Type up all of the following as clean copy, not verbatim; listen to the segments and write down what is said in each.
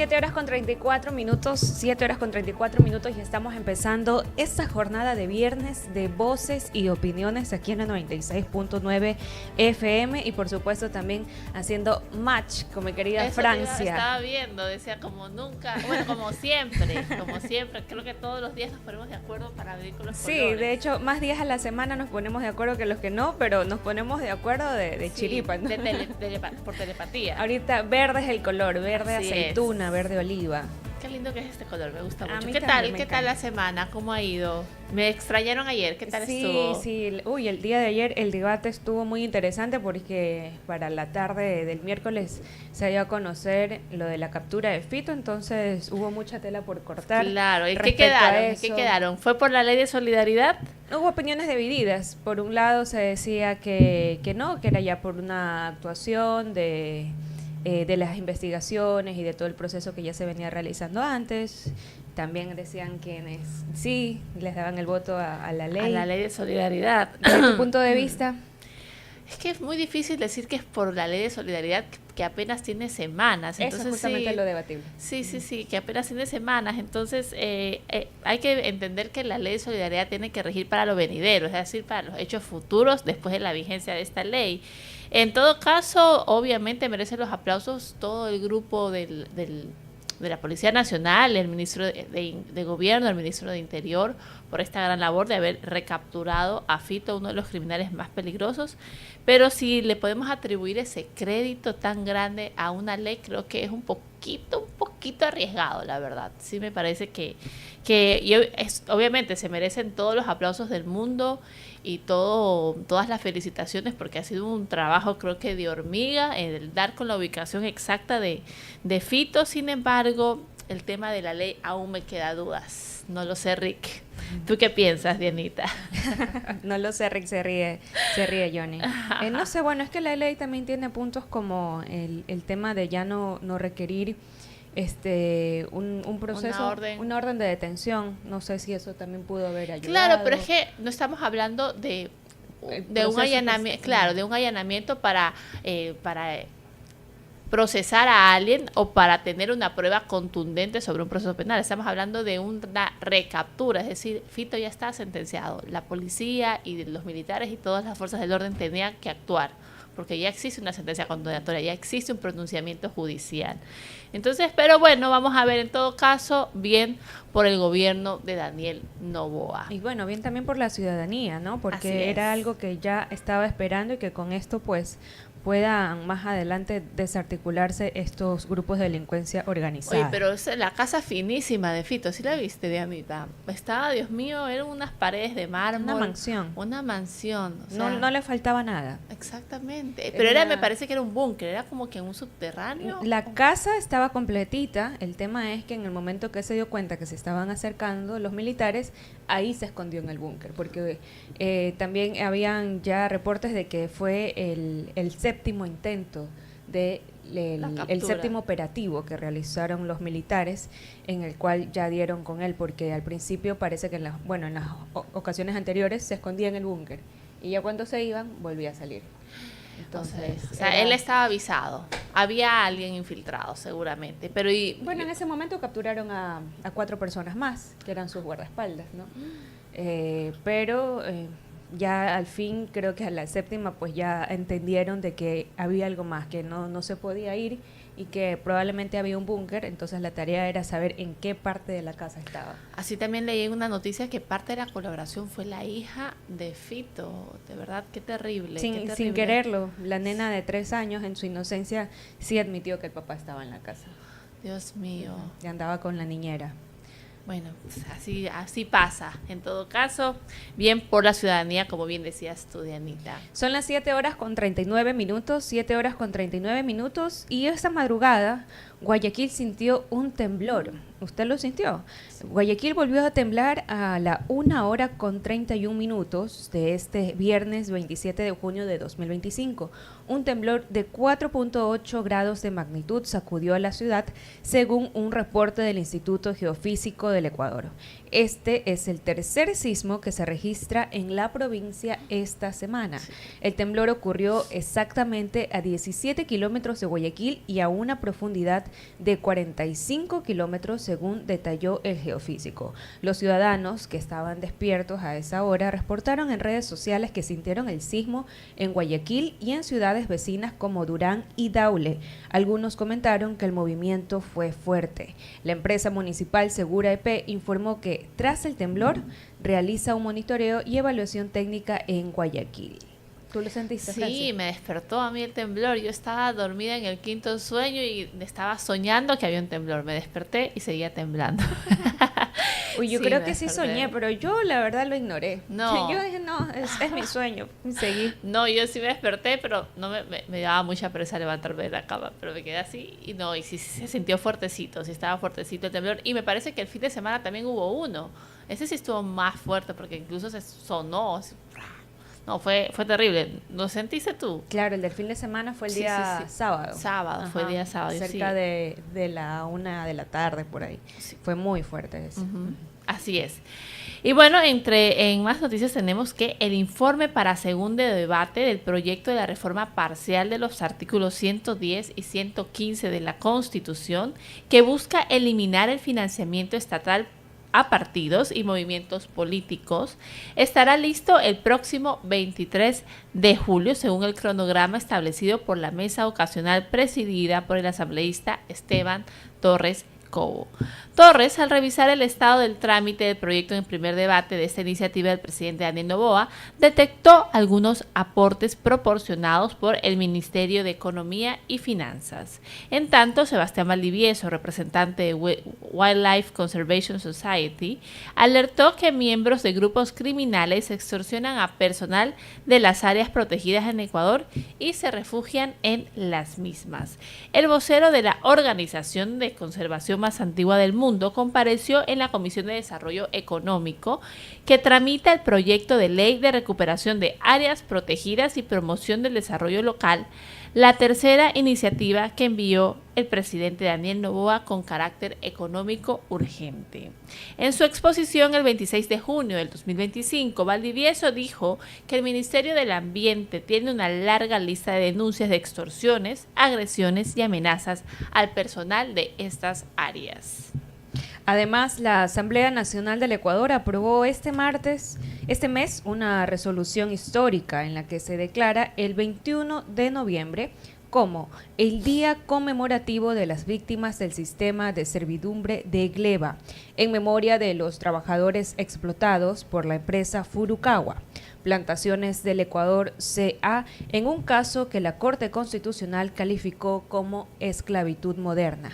7 horas con 34 minutos, 7 horas con 34 minutos y estamos empezando esta jornada de viernes de voces y opiniones aquí en el 96.9 FM y por supuesto también haciendo match con mi querida Eso Francia. Estaba viendo, decía como nunca, bueno, como siempre, creo que todos los días nos ponemos de acuerdo para venir con los colores. Sí, de hecho, más días a la semana nos ponemos de acuerdo que los que no, pero nos ponemos de acuerdo de Sí, chiripa, ¿no? por telepatía. Ahorita verde es el color, verde Así aceituna, verde oliva. Qué lindo que es este color, me gusta A mucho. mí ¿Qué también tal? me ¿Qué tal encanta. la semana? ¿Cómo ha ido? Me extrañaron ayer, ¿qué tal estuvo? Sí. Uy, el día de ayer el debate estuvo muy interesante porque para la tarde del miércoles se dio a conocer lo de la captura de Fito, entonces hubo mucha tela por cortar. Claro, ¿y qué respecto a quedaron? eso. ¿Qué quedaron? ¿Fue por la ley de solidaridad? Hubo opiniones divididas. Por un lado se decía que no, que era ya por una actuación de las investigaciones y de todo el proceso que ya se venía realizando antes. También decían quienes sí les daban el voto a la ley. A la ley de solidaridad. Desde tu punto de vista, Es que es muy difícil decir que es por la ley de solidaridad que apenas tiene semanas. eso Entonces, es justamente sí, lo debatible. Sí, que apenas tiene semanas. Entonces, hay que entender que la ley de solidaridad tiene que regir para lo venidero, es decir, para los hechos futuros después de la vigencia de esta ley. En todo caso, obviamente merece los aplausos todo el grupo de la Policía Nacional, el ministro de Gobierno, el ministro de Interior, por esta gran labor de haber recapturado a Fito, uno de los criminales más peligrosos. Pero si le podemos atribuir ese crédito tan grande a una ley, creo que es un poquito arriesgado, la verdad. Sí me parece que obviamente se merecen todos los aplausos del mundo y todas las felicitaciones porque ha sido un trabajo, creo que de hormiga, el dar con la ubicación exacta de Fito. Sin embargo, el tema de la ley aún me queda dudas. No lo sé, Rick. ¿Tú qué piensas, Dianita? No lo sé, Rick, se ríe Johnny. No sé, bueno, es que la ley también tiene puntos como el tema de ya no requerir un proceso, una orden de detención. No sé si eso también pudo haber ayudado. Claro, pero es que no estamos hablando de un allanamiento, claro, de un allanamiento para procesar a alguien o para tener una prueba contundente sobre un proceso penal. Estamos hablando de una recaptura, es decir, Fito ya está sentenciado. La policía y los militares y todas las fuerzas del orden tenían que actuar, porque ya existe una sentencia condenatoria, ya existe un pronunciamiento judicial. Entonces, pero bueno, vamos a ver, en todo caso, bien por el gobierno de Daniel Noboa. Y bueno, bien también por la ciudadanía, ¿no? Porque era algo que ya estaba esperando y que con esto pues puedan más adelante desarticularse estos grupos de delincuencia organizada. Oye, pero es la casa finísima de Fito, ¿sí la viste, Dianita? Estaba, Dios mío, eran unas paredes de mármol. Una mansión. O sea, no le faltaba nada. Exactamente. Pero me parece que era un búnker, era como que un subterráneo. La casa estaba completita, el tema es que en el momento que se dio cuenta que se estaban acercando los militares, ahí se escondió en el búnker, porque también habían ya reportes de que fue el séptimo intento de el séptimo operativo que realizaron los militares, en el cual ya dieron con él, porque al principio parece que en las ocasiones anteriores se escondía en el búnker y ya cuando se iban volvía a salir. Entonces, o sea, él estaba avisado, había alguien infiltrado seguramente, pero bueno, en ese momento capturaron a 4 personas más que eran sus guardaespaldas, ¿no? Pero ya al fin, creo que a la séptima pues ya entendieron de que había algo más, que no se podía ir y que probablemente había un búnker, entonces la tarea era saber en qué parte de la casa estaba. Así también leí una noticia que parte de la colaboración fue la hija de Fito, de verdad, qué terrible. Sin quererlo, la nena de 3 años en su inocencia sí admitió que el papá estaba en la casa. Dios mío. Y andaba con la niñera. Bueno, pues así pasa. En todo caso, bien por la ciudadanía, como bien decías tú, Dianita. Son las 7 horas con 39 minutos, 7 horas con 39 minutos, y esta madrugada Guayaquil sintió un temblor. ¿Usted lo sintió? Guayaquil volvió a temblar a la 1 hora con 31 minutos de este viernes 27 de junio de 2025. Un temblor de 4.8 grados de magnitud sacudió a la ciudad, según un reporte del Instituto Geofísico del Ecuador. Este es el tercer sismo que se registra en la provincia esta semana. El temblor ocurrió exactamente a 17 kilómetros de Guayaquil y a una profundidad de 45 kilómetros, según detalló el geofísico. Los ciudadanos que estaban despiertos a esa hora reportaron en redes sociales que sintieron el sismo en Guayaquil y en ciudades vecinas como Durán y Daule. Algunos comentaron que el movimiento fue fuerte. La empresa municipal Segura EP informó que, tras el temblor, realiza un monitoreo y evaluación técnica en Guayaquil. ¿Tú lo sentiste, Francia? Sí, me despertó a mí el temblor. Yo estaba dormida en el quinto sueño y estaba soñando que había un temblor. Me desperté y seguía temblando. Uy, yo creo que sí soñé, pero yo la verdad lo ignoré. No. Yo dije, no, es mi sueño. Y seguí. No, yo sí me desperté, pero no me daba mucha pereza levantarme de la cama, pero me quedé así y sí se sintió fuertecito, sí estaba fuertecito el temblor. Y me parece que el fin de semana también hubo uno. Ese sí estuvo más fuerte porque incluso se sonó. Así, no, fue terrible. ¿Lo sentiste tú? Claro, el del fin de semana fue el día sábado. Sábado, fue el día sábado. Cerca sí. de la 1 de la tarde, por ahí. Sí. Fue muy fuerte eso. Así es. Y bueno, en más noticias tenemos que el informe para segundo debate del proyecto de la reforma parcial de los artículos 110 y 115 de la Constitución, que busca eliminar el financiamiento estatal a partidos y movimientos políticos, estará listo el próximo 23 de julio, según el cronograma establecido por la mesa ocasional presidida por el asambleísta Esteban Torres Cobo. Torres, al revisar el estado del trámite del proyecto en el primer debate de esta iniciativa del presidente Daniel Noboa, detectó algunos aportes proporcionados por el Ministerio de Economía y Finanzas. En tanto, Sebastián Valdivieso, representante de Wildlife Conservation Society, alertó que miembros de grupos criminales extorsionan a personal de las áreas protegidas en Ecuador y se refugian en las mismas. El vocero de la organización de conservación más antigua del mundo compareció en la Comisión de Desarrollo Económico, que tramita el proyecto de ley de recuperación de áreas protegidas y promoción del desarrollo local, la tercera iniciativa que envió el presidente Daniel Noboa con carácter económico urgente. En su exposición el 26 de junio del 2025, Valdivieso dijo que el Ministerio del Ambiente tiene una larga lista de denuncias de extorsiones, agresiones y amenazas al personal de estas áreas. Además, la Asamblea Nacional del Ecuador aprobó este mes, una resolución histórica en la que se declara el 21 de noviembre como el Día Conmemorativo de las Víctimas del Sistema de Servidumbre de Gleba, en memoria de los trabajadores explotados por la empresa Furukawa Plantaciones del Ecuador CA, en un caso que la Corte Constitucional calificó como esclavitud moderna.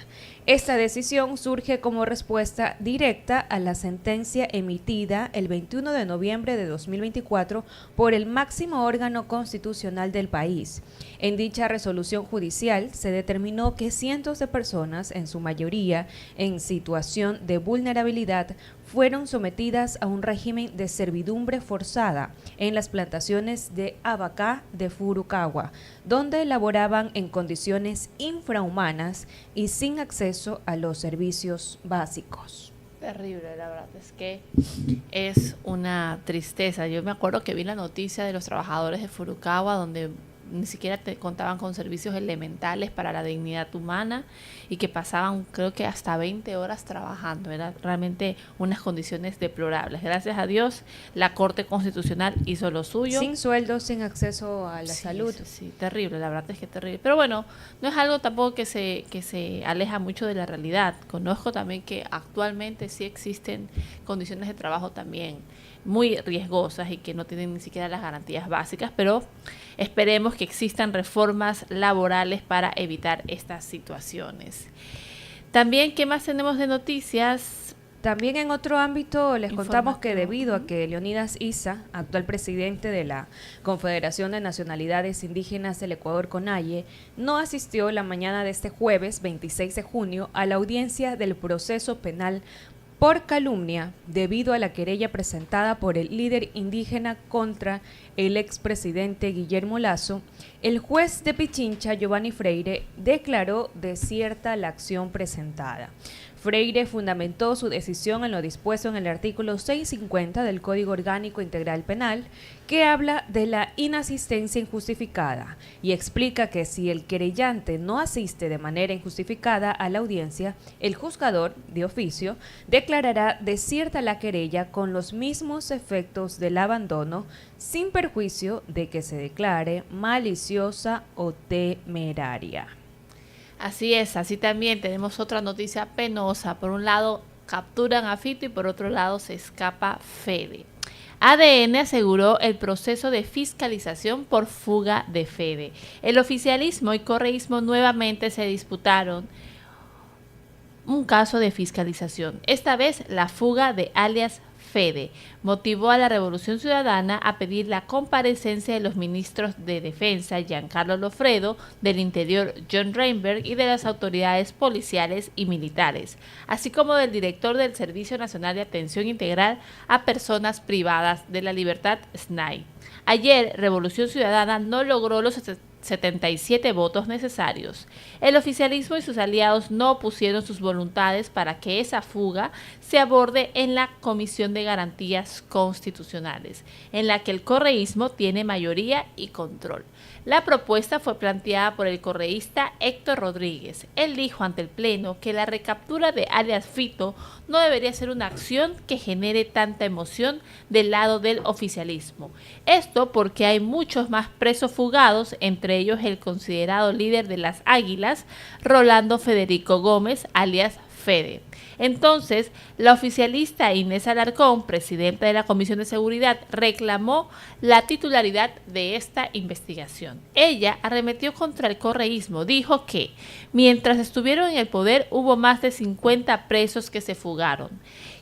Esta decisión surge como respuesta directa a la sentencia emitida el 21 de noviembre de 2024 por el máximo órgano constitucional del país. En dicha resolución judicial se determinó que cientos de personas, en su mayoría en situación de vulnerabilidad, fueron sometidas a un régimen de servidumbre forzada en las plantaciones de Abacá de Furukawa, donde laboraban en condiciones infrahumanas y sin acceso a los servicios básicos. Terrible, la verdad es que es una tristeza. Yo me acuerdo que vi la noticia de los trabajadores de Furukawa donde ni siquiera te contaban con servicios elementales para la dignidad humana y que pasaban creo que hasta 20 horas trabajando. Eran realmente unas condiciones deplorables. Gracias a Dios la Corte Constitucional hizo lo suyo. Sin sueldo, sin acceso a la salud. Sí, terrible, la verdad es que terrible. Pero bueno, no es algo tampoco que se aleja mucho de la realidad. Conozco también que actualmente sí existen condiciones de trabajo también muy riesgosas y que no tienen ni siquiera las garantías básicas, pero esperemos que existan reformas laborales para evitar estas situaciones. También, ¿qué más tenemos de noticias? También en otro ámbito les contamos que debido a que Leonidas Issa, actual presidente de la Confederación de Nacionalidades Indígenas del Ecuador CONAIE, no asistió la mañana de este jueves 26 de junio a la audiencia del proceso penal por calumnia debido a la querella presentada por el líder indígena contra el expresidente Guillermo Lasso, el juez de Pichincha, Giovanni Freire, declaró desierta la acción presentada. Freire fundamentó su decisión en lo dispuesto en el artículo 650 del Código Orgánico Integral Penal, que habla de la inasistencia injustificada y explica que si el querellante no asiste de manera injustificada a la audiencia, el juzgador de oficio declarará desierta la querella con los mismos efectos del abandono, sin perjuicio de que se declare maliciosa o temeraria. Así es, así también tenemos otra noticia penosa. Por un lado capturan a Fito y por otro lado se escapa Fede. ADN aseguró el proceso de fiscalización por fuga de Fede. El oficialismo y correísmo nuevamente se disputaron un caso de fiscalización. Esta vez la fuga de alias Fede motivó a la Revolución Ciudadana a pedir la comparecencia de los ministros de Defensa Giancarlo Lofredo, del Interior John Reinberg y de las autoridades policiales y militares, así como del director del Servicio Nacional de Atención Integral a Personas Privadas de la Libertad, SNAI. Ayer, Revolución Ciudadana no logró los 77 votos necesarios. El oficialismo y sus aliados no opusieron sus voluntades para que esa fuga se aborde en la Comisión de Garantías Constitucionales, en la que el correísmo tiene mayoría y control. La propuesta fue planteada por el correísta Héctor Rodríguez. Él dijo ante el Pleno que la recaptura de alias Fito no debería ser una acción que genere tanta emoción del lado del oficialismo. Esto porque hay muchos más presos fugados, entre ellos el considerado líder de las Águilas, Rolando Federico Gómez, alias Fede. Entonces, la oficialista Inés Alarcón, presidenta de la Comisión de Seguridad, reclamó la titularidad de esta investigación. Ella arremetió contra el correísmo, dijo que mientras estuvieron en el poder hubo más de 50 presos que se fugaron.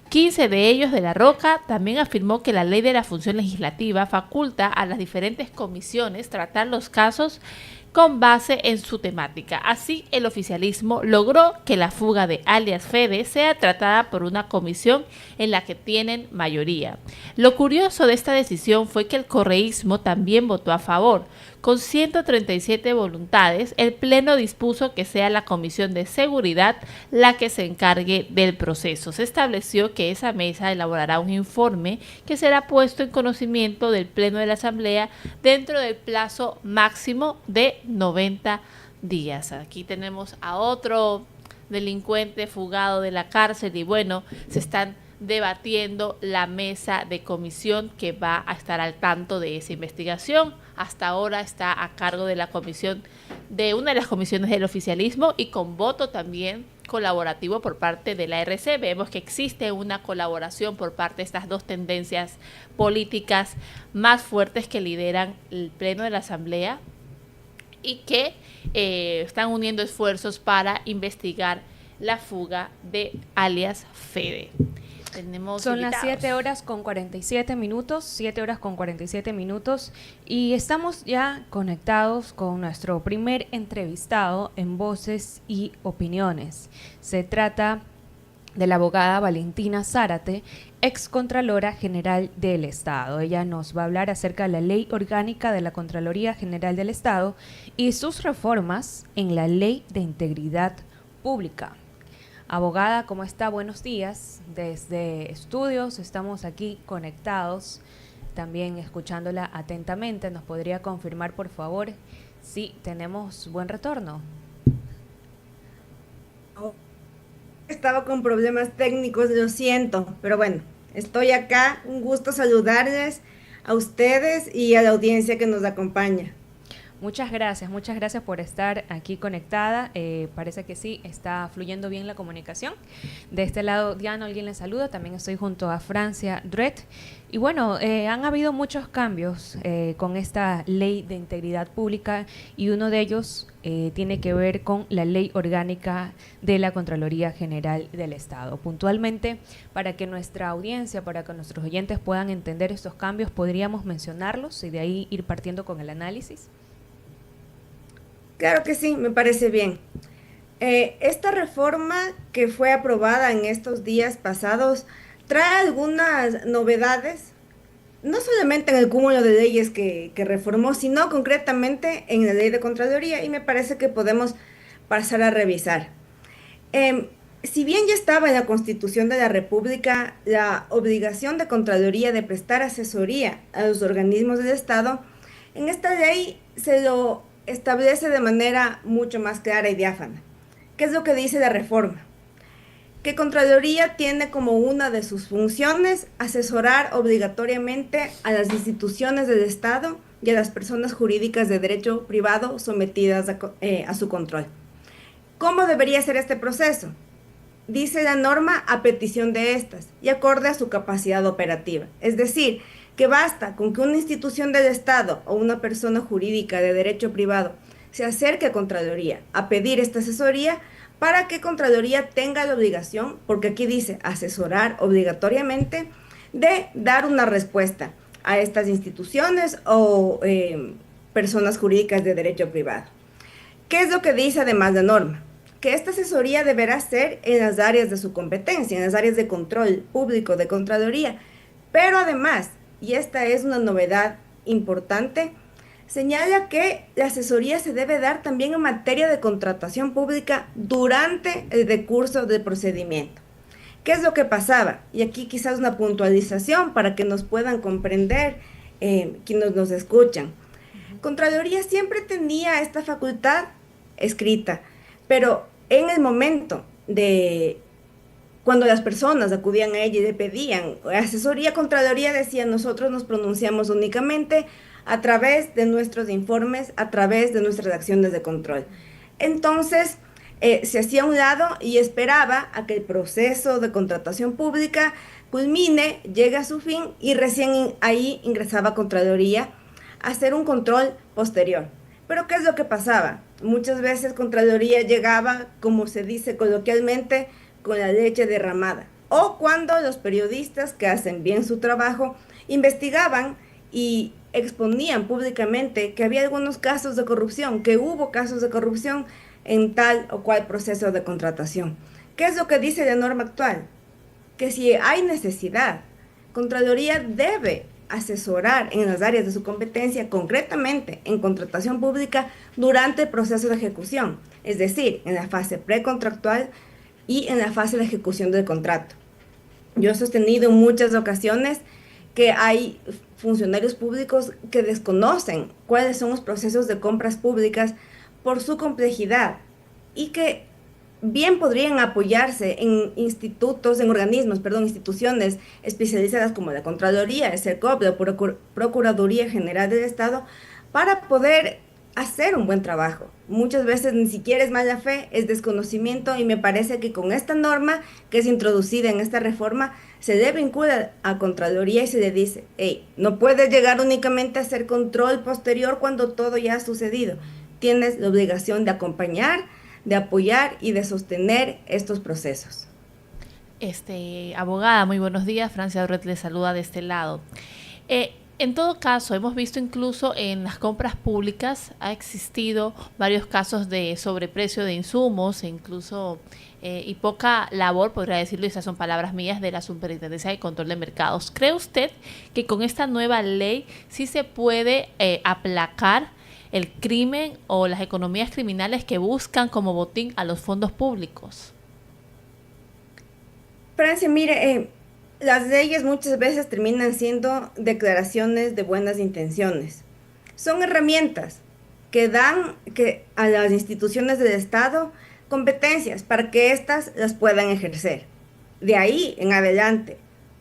15 de ellos de La Roca. También afirmó que la ley de la función legislativa faculta a las diferentes comisiones tratar los casos con base en su temática. Así, el oficialismo logró que la fuga de alias Fede sea tratada por una comisión en la que tienen mayoría. Lo curioso de esta decisión fue que el correísmo también votó a favor. Con 137 voluntades, el Pleno dispuso que sea la Comisión de Seguridad la que se encargue del proceso. Se estableció que esa mesa elaborará un informe que será puesto en conocimiento del Pleno de la Asamblea dentro del plazo máximo de 90 días. Aquí tenemos a otro delincuente fugado de la cárcel y bueno, se están debatiendo la mesa de comisión que va a estar al tanto de esa investigación. Hasta ahora está a cargo de la comisión, de una de las comisiones del oficialismo y con voto también colaborativo por parte de la RC. Vemos que existe una colaboración por parte de estas dos tendencias políticas más fuertes que lideran el Pleno de la Asamblea y que están uniendo esfuerzos para investigar la fuga de alias Fede. Son las 7 horas con 47 minutos, 7 horas con 47 minutos y estamos ya conectados con nuestro primer entrevistado en Voces y Opiniones. Se trata de la abogada Valentina Zárate, excontralora general del Estado. Ella nos va a hablar acerca de la Ley Orgánica de la Contraloría General del Estado y sus reformas en la Ley de Integridad Pública. Abogada, ¿cómo está? Buenos días. Desde estudios estamos aquí conectados, también escuchándola atentamente. ¿Nos podría confirmar, por favor, si tenemos buen retorno? Estaba con problemas técnicos, lo siento, pero bueno, estoy acá. Un gusto saludarles a ustedes y a la audiencia que nos acompaña. Muchas gracias por estar aquí conectada. Parece que sí, está fluyendo bien la comunicación. De este lado, Diana Alguien les saluda. También estoy junto a Francia Dret. Y bueno, han habido muchos cambios con esta ley de integridad pública y uno de ellos tiene que ver con la ley orgánica de la Contraloría General del Estado. Puntualmente, para que nuestra audiencia, para que nuestros oyentes puedan entender estos cambios, podríamos mencionarlos y de ahí ir partiendo con el análisis. Claro que sí, me parece bien. Esta reforma que fue aprobada en estos días pasados trae algunas novedades, no solamente en el cúmulo de leyes que reformó, sino concretamente en la ley de Contraloría, y me parece que podemos pasar a revisar. Si bien ya estaba en la Constitución de la República la obligación de Contraloría de prestar asesoría a los organismos del Estado, en esta ley se lo establece de manera mucho más clara y diáfana. ¿Qué es lo que dice la reforma? Que Contraloría tiene como una de sus funciones asesorar obligatoriamente a las instituciones del Estado y a las personas jurídicas de derecho privado sometidas a su control. ¿Cómo debería ser este proceso? Dice la norma a petición de estas y acorde a su capacidad operativa. Es decir, que basta con que una institución del Estado o una persona jurídica de derecho privado se acerque a Contraloría a pedir esta asesoría para que Contraloría tenga la obligación, porque aquí dice asesorar obligatoriamente, de dar una respuesta a estas instituciones o personas jurídicas de derecho privado. ¿Qué es lo que dice además la norma? Que esta asesoría deberá ser en las áreas de su competencia, en las áreas de control público de Contraloría, pero además, y esta es una novedad importante, señala que la asesoría se debe dar también en materia de contratación pública durante el decurso del procedimiento. ¿Qué es lo que pasaba? Y aquí quizás una puntualización para que nos puedan comprender quienes nos escuchan. Contraloría siempre tenía esta facultad escrita, pero en el momento de cuando las personas acudían a ella y le pedían asesoría, Contraloría decía: nosotros nos pronunciamos únicamente a través de nuestros informes, a través de nuestras acciones de control. Entonces, se hacía a un lado y esperaba a que el proceso de contratación pública culmine, llegue a su fin y recién ahí ingresaba Contraloría a hacer un control posterior. Pero ¿qué es lo que pasaba? Muchas veces Contraloría llegaba, como se dice coloquialmente, con la leche derramada. O cuando los periodistas que hacen bien su trabajo investigaban y exponían públicamente que había algunos casos de corrupción, que hubo casos de corrupción en tal o cual proceso de contratación. ¿Qué es lo que dice la norma actual? Que si hay necesidad, Contraloría debe asesorar en las áreas de su competencia, concretamente en contratación pública, durante el proceso de ejecución, es decir, en la fase precontractual y en la fase de ejecución del contrato. Yo he sostenido en muchas ocasiones que hay funcionarios públicos que desconocen cuáles son los procesos de compras públicas por su complejidad y que bien podrían apoyarse en instituciones especializadas como la Contraloría, el CERCOP, la Procuraduría General del Estado, para poder hacer un buen trabajo. Muchas veces ni siquiera es mala fe, es desconocimiento, y me parece que con esta norma que es introducida en esta reforma se le vincula a Contraloría y se le dice: hey, no puedes llegar únicamente a hacer control posterior cuando todo ya ha sucedido. Tienes la obligación de acompañar, de apoyar y de sostener estos procesos. Abogada, muy buenos días. Francia Dorret le saluda de este lado. En todo caso, hemos visto incluso en las compras públicas ha existido varios casos de sobreprecio de insumos e incluso y poca labor, podría decirlo, y esas son palabras mías, de la Superintendencia de Control de Mercados. ¿Cree usted que con esta nueva ley sí se puede aplacar el crimen o las economías criminales que buscan como botín a los fondos públicos? Francia, mire, las leyes muchas veces terminan siendo declaraciones de buenas intenciones. Son herramientas que dan a las instituciones del Estado competencias para que éstas las puedan ejercer. De ahí en adelante,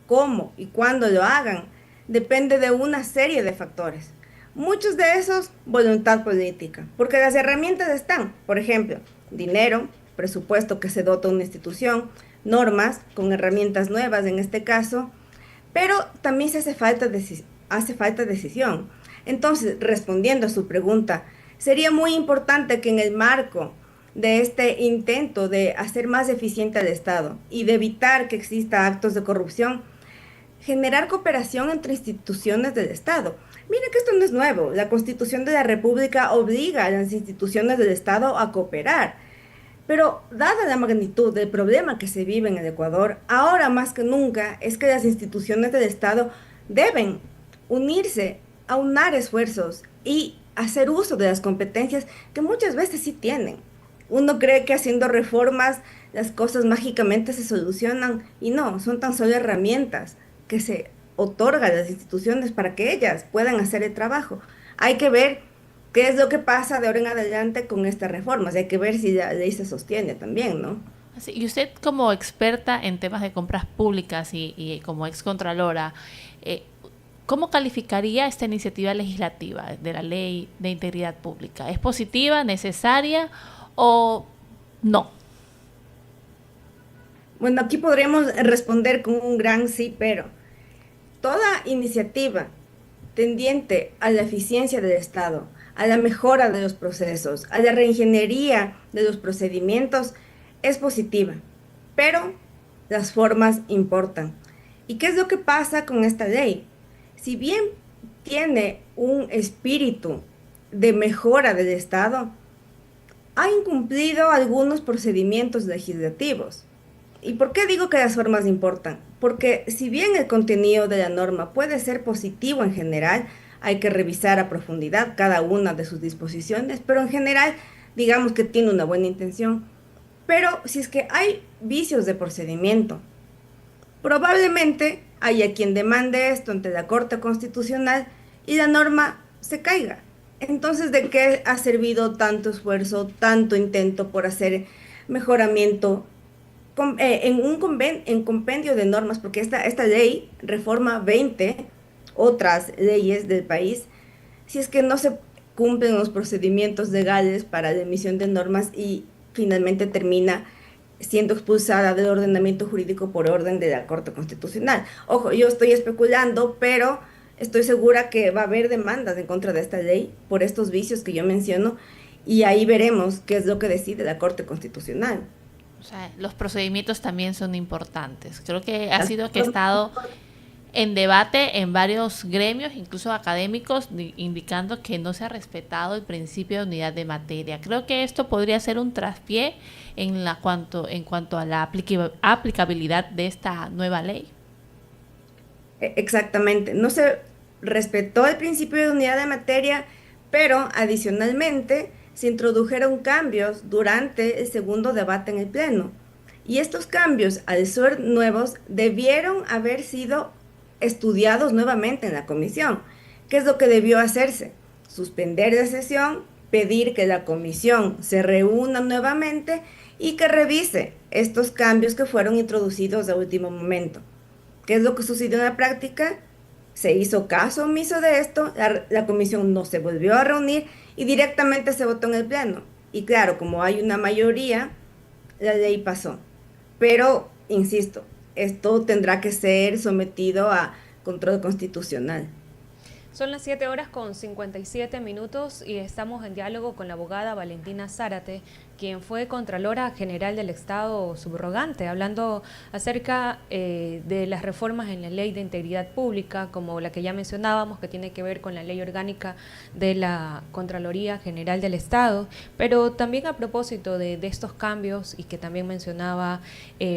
cómo y cuándo lo hagan, depende de una serie de factores. Muchos de esos, voluntad política, porque las herramientas están, por ejemplo, dinero, presupuesto que se dota a una institución, normas con herramientas nuevas en este caso, pero también se hace falta decisión. Entonces, respondiendo a su pregunta, sería muy importante que en el marco de este intento de hacer más eficiente al Estado y de evitar que exista actos de corrupción, generar cooperación entre instituciones del Estado. Mire que esto no es nuevo. La Constitución de la República obliga a las instituciones del Estado a cooperar. Pero dada la magnitud del problema que se vive en el Ecuador, ahora más que nunca es que las instituciones del Estado deben unirse, aunar esfuerzos y hacer uso de las competencias que muchas veces sí tienen. Uno cree que haciendo reformas las cosas mágicamente se solucionan y no, son tan solo herramientas que se otorgan a las instituciones para que ellas puedan hacer el trabajo. Hay que ver qué es lo que pasa de ahora en adelante con estas reformas. Hay que ver si la ley se sostiene también, ¿no? Y usted como experta en temas de compras públicas y como excontralora, eh, ¿cómo calificaría esta iniciativa legislativa de la Ley de Integridad Pública? ¿Es positiva, necesaria o no? Bueno, aquí podríamos responder con un gran sí, pero toda iniciativa tendiente a la eficiencia del Estado, a la mejora de los procesos, a la reingeniería de los procedimientos, es positiva, pero las formas importan. ¿Y qué es lo que pasa con esta ley? Si bien tiene un espíritu de mejora del Estado, ha incumplido algunos procedimientos legislativos. ¿Y por qué digo que las formas importan? Porque si bien el contenido de la norma puede ser positivo en general, hay que revisar a profundidad cada una de sus disposiciones, pero en general digamos que tiene una buena intención. Pero si es que hay vicios de procedimiento, probablemente haya quien demande esto ante la Corte Constitucional y la norma se caiga. Entonces, ¿de qué ha servido tanto esfuerzo, tanto intento por hacer mejoramiento en un compendio de normas? Porque esta ley reforma 20 otras leyes del país, si es que no se cumplen los procedimientos legales para la emisión de normas y finalmente termina siendo expulsada del ordenamiento jurídico por orden de la Corte Constitucional. Ojo, yo estoy especulando, pero estoy segura que va a haber demandas en contra de esta ley por estos vicios que yo menciono y ahí veremos qué es lo que decide la Corte Constitucional. O sea, los procedimientos también son importantes. Creo que ha sido que ha estado en debate en varios gremios, incluso académicos, indicando que no se ha respetado el principio de unidad de materia. Creo que esto podría ser un traspié en cuanto a la aplicabilidad de esta nueva ley. Exactamente, no se respetó el principio de unidad de materia, pero adicionalmente se introdujeron cambios durante el segundo debate en el Pleno. Y estos cambios, al ser nuevos, debieron haber sido estudiados nuevamente en la comisión. ¿Qué es lo que debió hacerse? Suspender la sesión, pedir que la comisión se reúna nuevamente y que revise estos cambios que fueron introducidos a último momento. ¿Qué es lo que sucedió en la práctica? Se hizo caso omiso de esto, la comisión no se volvió a reunir y directamente se votó en el Pleno. Y claro, como hay una mayoría, la ley pasó. Pero, insisto, esto tendrá que ser sometido a control constitucional. Son las 7:57 y estamos en diálogo con la abogada Valentina Zárate, quien fue Contralora General del Estado subrogante, hablando acerca de las reformas en la Ley de Integridad Pública, como la que ya mencionábamos, que tiene que ver con la Ley Orgánica de la Contraloría General del Estado, pero también a propósito de estos cambios, y que también mencionaba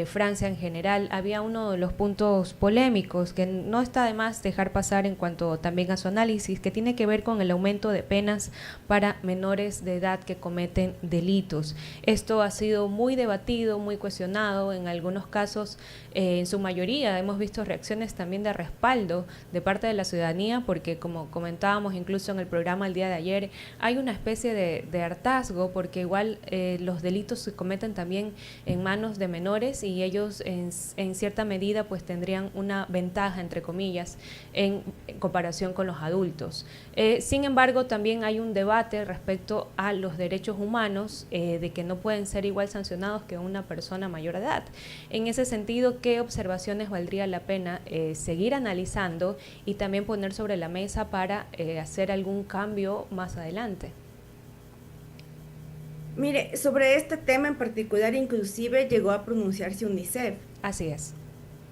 Francia en general, había uno de los puntos polémicos que no está de más dejar pasar en cuanto también a su análisis, que tiene que ver con el aumento de penas para menores de edad que cometen delitos. Esto ha sido muy debatido, muy cuestionado, en algunos casos, en su mayoría hemos visto reacciones también de respaldo de parte de la ciudadanía, porque como comentábamos incluso en el programa el día de ayer, hay una especie de hartazgo, porque igual los delitos se cometen también en manos de menores y ellos en cierta medida pues tendrían una ventaja, entre comillas, en comparación con los adultos. Sin embargo, también hay un debate respecto a los derechos humanos, de que no pueden ser igual sancionados que una persona mayor de edad. En ese sentido, ¿qué observaciones valdría la pena seguir analizando y también poner sobre la mesa para hacer algún cambio más adelante? Mire, sobre este tema en particular, inclusive llegó a pronunciarse UNICEF. Así es.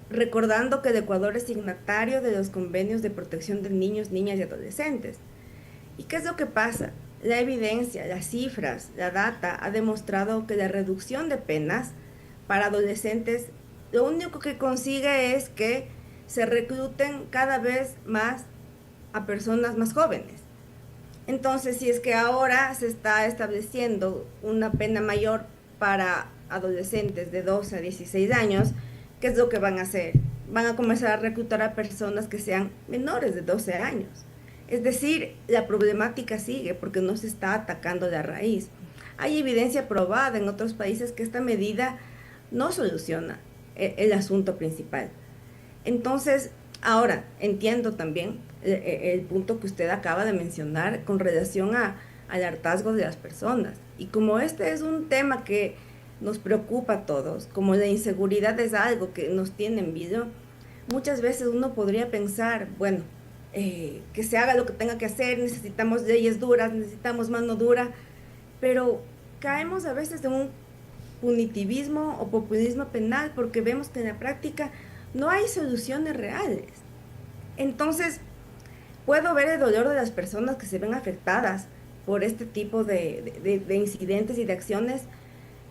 Recordando que el Ecuador es signatario de los convenios de protección de niños, niñas y adolescentes. ¿Y qué es lo que pasa? La evidencia, las cifras, la data ha demostrado que la reducción de penas para adolescentes lo único que consigue es que se recluten cada vez más a personas más jóvenes. Entonces, si es que ahora se está estableciendo una pena mayor para adolescentes de 12 a 16 años, ¿qué es lo que van a hacer? Van a comenzar a reclutar a personas que sean menores de 12 años. Es decir, la problemática sigue porque no se está atacando la raíz. Hay evidencia probada en otros países que esta medida no soluciona el asunto principal. Entonces, ahora entiendo también el punto que usted acaba de mencionar con relación al hartazgo de las personas. Y como este es un tema que nos preocupa a todos, como la inseguridad es algo que nos tiene en vilo, muchas veces uno podría pensar, bueno, que se haga lo que tenga que hacer, necesitamos leyes duras, necesitamos mano dura, pero caemos a veces en un punitivismo o populismo penal porque vemos que en la práctica no hay soluciones reales. Entonces, puedo ver el dolor de las personas que se ven afectadas por este tipo de incidentes y de acciones,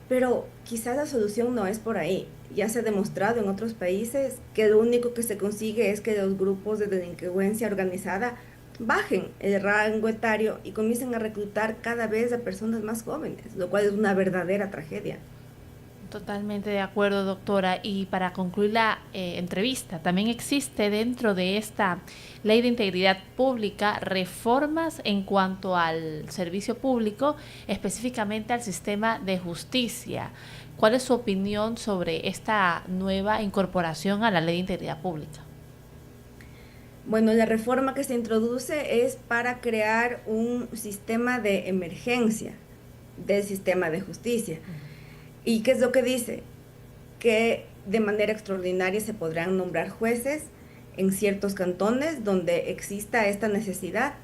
pero quizás la solución no es por ahí. Ya se ha demostrado en otros países que lo único que se consigue es que los grupos de delincuencia organizada bajen el rango etario y comiencen a reclutar cada vez a personas más jóvenes, lo cual es una verdadera tragedia. Totalmente de acuerdo, doctora. Y para concluir la entrevista, también existe dentro de esta ley de integridad pública reformas en cuanto al servicio público, específicamente al sistema de justicia. ¿Cuál es su opinión sobre esta nueva incorporación a la ley de integridad pública? Bueno, la reforma que se introduce es para crear un sistema de emergencia del sistema de justicia. ¿Y qué es lo que dice? Que de manera extraordinaria se podrán nombrar jueces en ciertos cantones donde exista esta necesidad,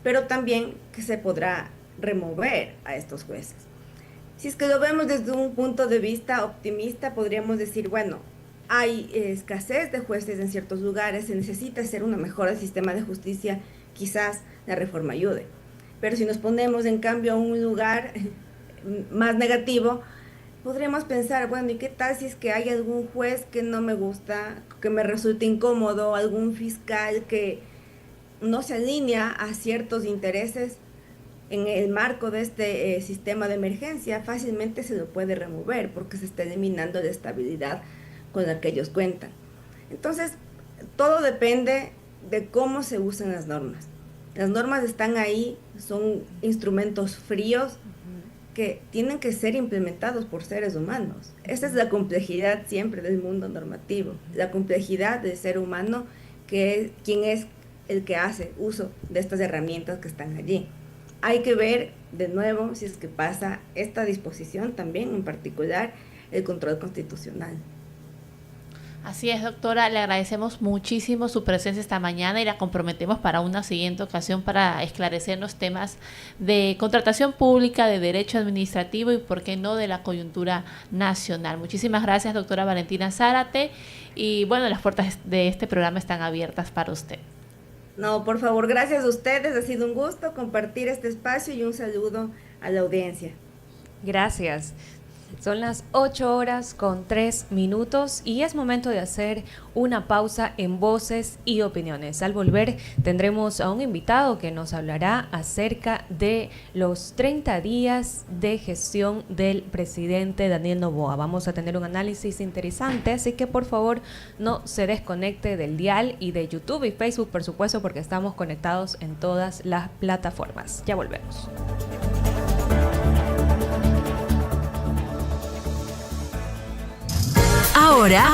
pero también que se podrá remover a estos jueces. Si es que lo vemos desde un punto de vista optimista, podríamos decir, bueno, hay escasez de jueces en ciertos lugares, se necesita hacer una mejora del sistema de justicia, quizás la reforma ayude. Pero si nos ponemos en cambio a un lugar más negativo, podríamos pensar, bueno, ¿y qué tal si es que hay algún juez que no me gusta, que me resulte incómodo, algún fiscal que no se alinea a ciertos intereses? En el marco de este sistema de emergencia fácilmente se lo puede remover porque se está eliminando la estabilidad con la que ellos cuentan. Entonces, todo depende de cómo se usan las normas. Las normas están ahí, son instrumentos fríos que tienen que ser implementados por seres humanos. Esa es la complejidad siempre del mundo normativo, la complejidad del ser humano, que es quien es el que hace uso de estas herramientas que están allí. Hay que ver de nuevo si es que pasa esta disposición también, en particular el control constitucional. Así es, doctora, le agradecemos muchísimo su presencia esta mañana y la comprometemos para una siguiente ocasión para esclarecer los temas de contratación pública, de derecho administrativo y, por qué no, de la coyuntura nacional. Muchísimas gracias, doctora Valentina Zárate, y bueno, las puertas de este programa están abiertas para usted. No, por favor, gracias a ustedes, ha sido un gusto compartir este espacio y un saludo a la audiencia. Gracias. Son las 8:03 y es momento de hacer una pausa en Voces y Opiniones. Al volver tendremos a un invitado que nos hablará acerca de los 30 días de gestión del presidente Daniel Noboa. Vamos a tener un análisis interesante, así que por favor no se desconecte del dial y de YouTube y Facebook, por supuesto, porque estamos conectados en todas las plataformas. Ya volvemos. Ahora,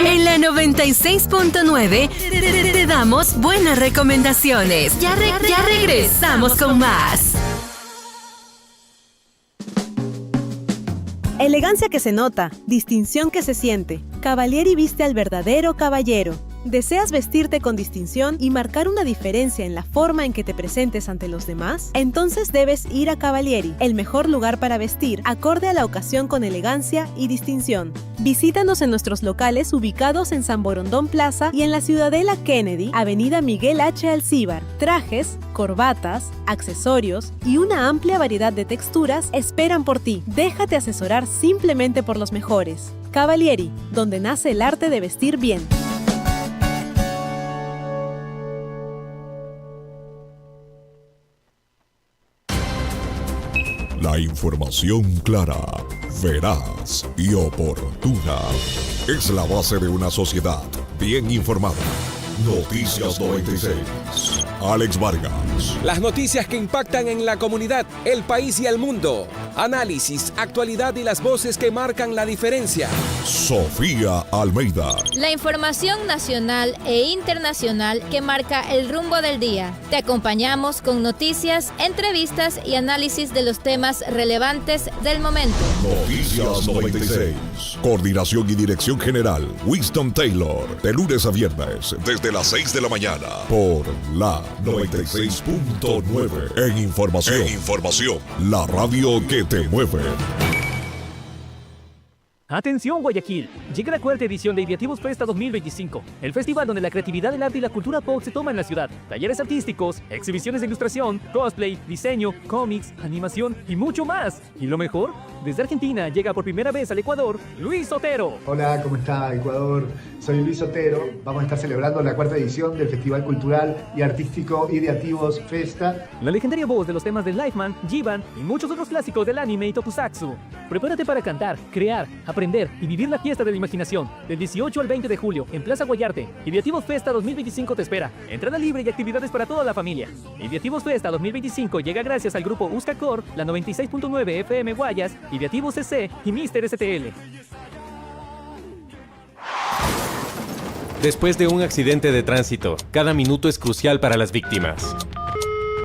en la 96.9 te damos buenas recomendaciones. Ya regresamos con más. Elegancia que se nota, distinción que se siente. Cavalieri viste al verdadero caballero. ¿Deseas vestirte con distinción y marcar una diferencia en la forma en que te presentes ante los demás? Entonces debes ir a Cavalieri, el mejor lugar para vestir, acorde a la ocasión con elegancia y distinción. Visítanos en nuestros locales ubicados en San Borondón Plaza y en la Ciudadela Kennedy, Avenida Miguel H. Alcíbar. Trajes, corbatas, accesorios y una amplia variedad de texturas esperan por ti. Déjate asesorar simplemente por los mejores. Cavalieri, donde nace el arte de vestir bien. La información clara, veraz y oportuna. Es la base de una sociedad bien informada. Noticias 96. Alex Vargas. Las noticias que impactan en la comunidad, el país y el mundo. Análisis, actualidad y las voces que marcan la diferencia. Sofía Almeida. La información nacional e internacional que marca el rumbo del día. Te acompañamos con noticias, entrevistas y análisis de los temas relevantes del momento. Noticias 96. Coordinación y dirección general, Winston Taylor. De lunes a viernes, desde las 6 de la mañana. Por la 96.9. En información. La radio que te mueve. Atención Guayaquil, llega la cuarta edición de Ideativos Festa 2025, el festival donde la creatividad, el arte y la cultura pop se toma en la ciudad. Talleres artísticos, exhibiciones de ilustración, cosplay, diseño, cómics, animación y mucho más. Y lo mejor, desde Argentina llega por primera vez al Ecuador, Luis Otero. Hola, ¿cómo está Ecuador? Soy Luis Otero. Vamos a estar celebrando la cuarta edición del Festival Cultural y Artístico Ideativos Festa. La legendaria voz de los temas de Lifeman, Jiban y muchos otros clásicos del anime y tokusatsu. Prepárate para cantar, crear, aprender y vivir la fiesta de la imaginación. Del 18 al 20 de julio, en Plaza Guayarte, Ideativos Festa 2025 te espera. Entrada libre y actividades para toda la familia. Ideativos Festa 2025 llega gracias al grupo Uscacor, la 96.9 FM Guayas, Ideativos CC y Mister STL. Después de un accidente de tránsito, cada minuto es crucial para las víctimas.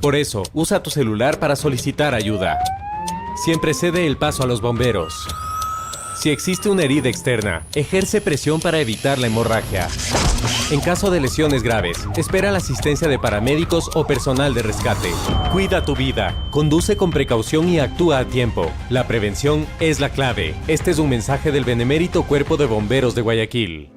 Por eso, usa tu celular para solicitar ayuda. Siempre cede el paso a los bomberos. Si existe una herida externa, ejerce presión para evitar la hemorragia. En caso de lesiones graves, espera la asistencia de paramédicos o personal de rescate. Cuida tu vida, conduce con precaución y actúa a tiempo. La prevención es la clave. Este es un mensaje del Benemérito Cuerpo de Bomberos de Guayaquil.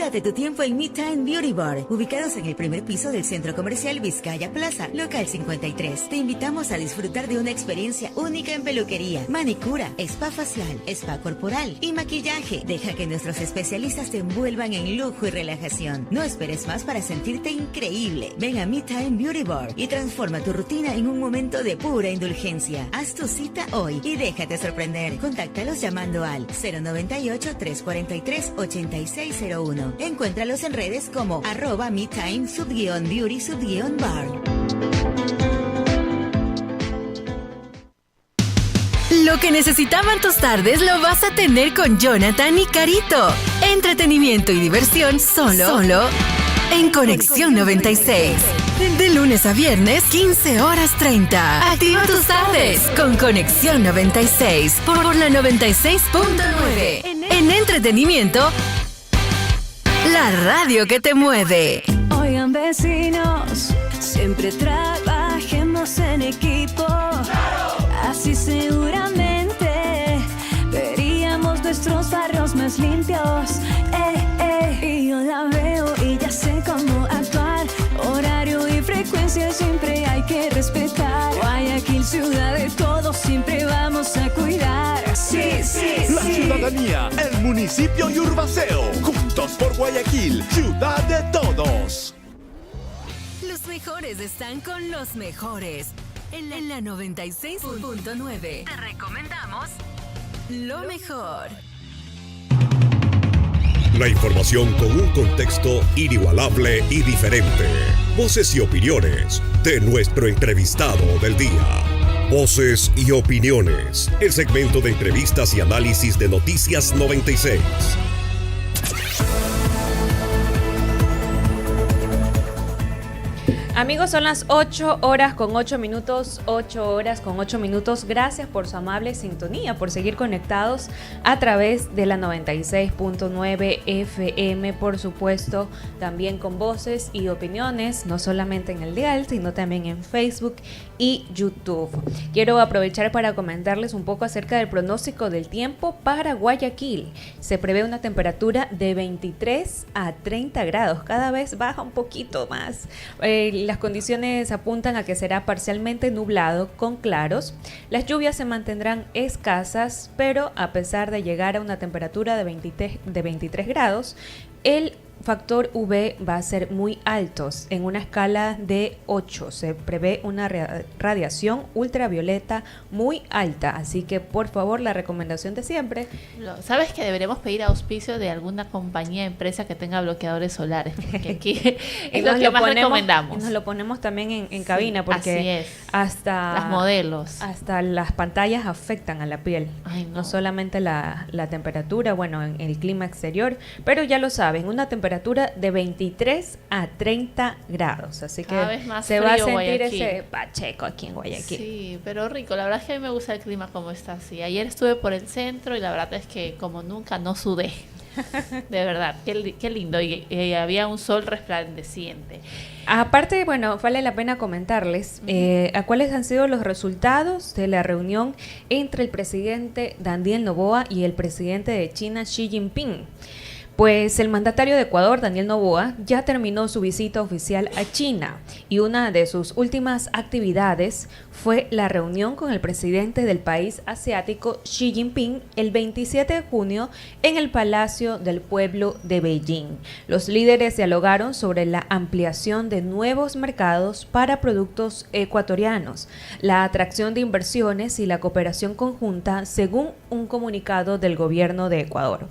Date tu tiempo en Me Time Beauty Bar, ubicados en el primer piso del Centro Comercial Vizcaya Plaza, local 53. Te invitamos a disfrutar de una experiencia única en peluquería, manicura, spa facial, spa corporal y maquillaje. Deja que nuestros especialistas te envuelvan en lujo y relajación. No esperes más para sentirte increíble. Ven a Me Time Beauty Bar y transforma tu rutina en un momento de pura indulgencia. Haz tu cita hoy y déjate sorprender. Contáctalos llamando al 098-343-8601. Encuéntralos en redes como @metime_beauty_bar. Lo que necesitaban tus tardes lo vas a tener con Jonathan y Carito. Entretenimiento y diversión solo en Conexión 96. De lunes a viernes, 15:30. Activa tus tardes con Conexión 96 por la 96.9. En entretenimiento, la radio que te mueve. Oigan vecinos, siempre trabajemos en equipo. Así seguramente veríamos nuestros barrios más limpios. Y yo la veo y ya sé cómo actuar. Horario y frecuencia siempre hay que respetar. Guayaquil, ciudad de todos, siempre vamos a cuidar. Sí. La ciudadanía, el municipio y Urbaceo. Juntos por Guayaquil, ciudad de todos. Los mejores están con los mejores. En la 96.9 te recomendamos lo mejor. La información con un contexto inigualable y diferente. Voces y opiniones de nuestro entrevistado del día. Voces y opiniones. El segmento de entrevistas y análisis de Noticias 96. Amigos, son las 8:08, 8:08. Gracias por su amable sintonía, por seguir conectados a través de la 96.9 FM, por supuesto, también con voces y opiniones, no solamente en el dial, sino también en Facebook y YouTube. Quiero aprovechar para comentarles un poco acerca del pronóstico del tiempo para Guayaquil. Se prevé una temperatura de 23 a 30 grados, cada vez baja un poquito más. Las condiciones apuntan a que será parcialmente nublado con claros. Las lluvias se mantendrán escasas, pero a pesar de llegar a una temperatura de 23 grados, el factor UV va a ser muy alto, en una escala de 8. Se prevé una radiación ultravioleta muy alta, así que por favor la recomendación de siempre. ¿Sabes que deberíamos pedir auspicio de alguna compañía, empresa que tenga bloqueadores solares? Porque aquí es lo que más recomendamos. Y nos lo ponemos también en cabina, porque hasta las modelos, hasta las pantallas afectan a la piel. Ay, no solamente la temperatura, bueno, en el clima exterior, pero ya lo saben, una temperatura de 23 a 30 grados, así que se va a sentir Guayaquil. Ese pacheco aquí en Guayaquil. Sí, pero rico, la verdad es que a mí me gusta el clima como está así. Ayer estuve por el centro y la verdad es que como nunca no sudé. De verdad, qué lindo, y había un sol resplandeciente. Aparte, bueno, vale la pena comentarles a cuáles han sido los resultados de la reunión entre el presidente Daniel Noboa y el presidente de China, Xi Jinping. Pues el mandatario de Ecuador, Daniel Noboa, ya terminó su visita oficial a China y una de sus últimas actividades fue la reunión con el presidente del país asiático, Xi Jinping, el 27 de junio en el Palacio del Pueblo de Beijing. Los líderes dialogaron sobre la ampliación de nuevos mercados para productos ecuatorianos, la atracción de inversiones y la cooperación conjunta, según un comunicado del gobierno de Ecuador.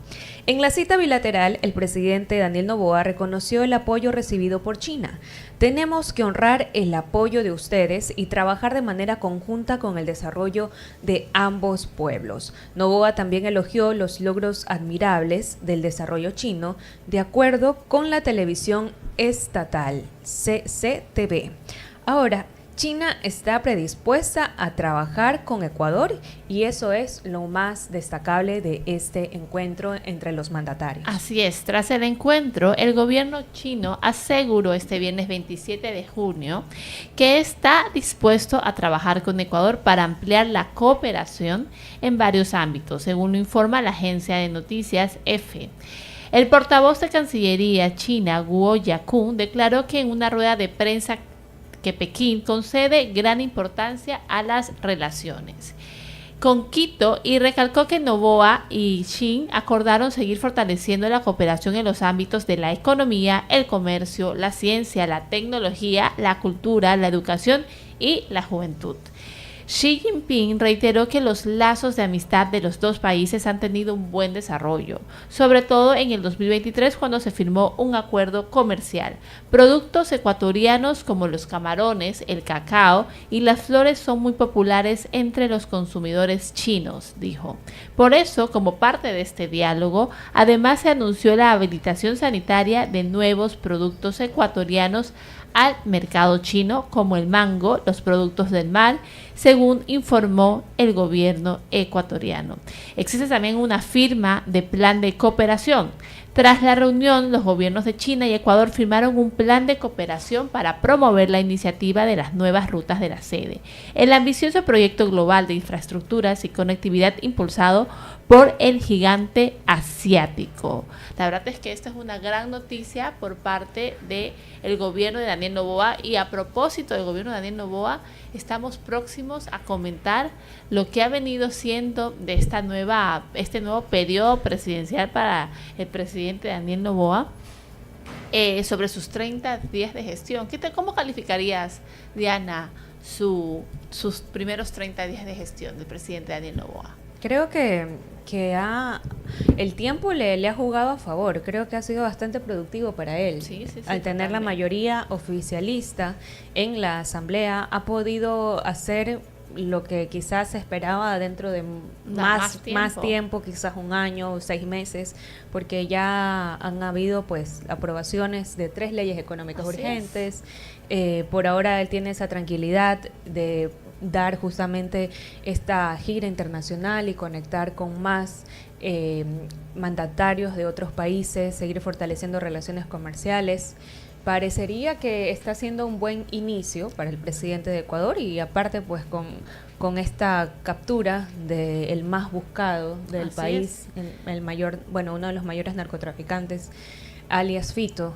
En la cita bilateral, el presidente Daniel Noboa reconoció el apoyo recibido por China. Tenemos que honrar el apoyo de ustedes y trabajar de manera conjunta con el desarrollo de ambos pueblos. Noboa también elogió los logros admirables del desarrollo chino, de acuerdo con la televisión estatal CCTV. Ahora, China está predispuesta a trabajar con Ecuador y eso es lo más destacable de este encuentro entre los mandatarios. Así es, tras el encuentro, el gobierno chino aseguró este viernes 27 de junio que está dispuesto a trabajar con Ecuador para ampliar la cooperación en varios ámbitos, según lo informa la agencia de noticias EFE. El portavoz de Cancillería china, Guo Yakun, declaró que en una rueda de prensa que Pekín concede gran importancia a las relaciones con Quito y recalcó que Noboa y Xi acordaron seguir fortaleciendo la cooperación en los ámbitos de la economía, el comercio, la ciencia, la tecnología, la cultura, la educación y la juventud. Xi Jinping reiteró que los lazos de amistad de los dos países han tenido un buen desarrollo, sobre todo en el 2023 cuando se firmó un acuerdo comercial. Productos ecuatorianos como los camarones, el cacao y las flores son muy populares entre los consumidores chinos, dijo. Por eso, como parte de este diálogo, además se anunció la habilitación sanitaria de nuevos productos ecuatorianos al mercado chino, como el mango, los productos del mar, según informó el gobierno ecuatoriano. Existe también una firma de plan de cooperación. Tras la reunión, los gobiernos de China y Ecuador firmaron un plan de cooperación para promover la iniciativa de las nuevas rutas de la sede, el ambicioso proyecto global de infraestructuras y conectividad impulsado por el gigante asiático. La verdad es que esta es una gran noticia por parte del gobierno de Daniel Noboa, y a propósito del gobierno de Daniel Noboa, estamos próximos a comentar lo que ha venido siendo de este nuevo periodo presidencial para el presidente Daniel Noboa, sobre sus 30 días de gestión. ¿Cómo calificarías, Diana, sus primeros 30 días de gestión del presidente Daniel Noboa? Creo que el tiempo le ha jugado a favor. Creo que ha sido bastante productivo para él. Sí, al tener la mayoría oficialista en la asamblea, ha podido hacer lo que quizás se esperaba dentro de más tiempo, quizás un año o 6 meses, porque ya han habido pues aprobaciones de 3 leyes económicas urgentes. Por ahora él tiene esa tranquilidad de dar justamente esta gira internacional y conectar con más mandatarios de otros países, seguir fortaleciendo relaciones comerciales. Parecería que está siendo un buen inicio para el presidente de Ecuador, y aparte pues con esta captura del más buscado del país, uno de los mayores narcotraficantes, alias Fito,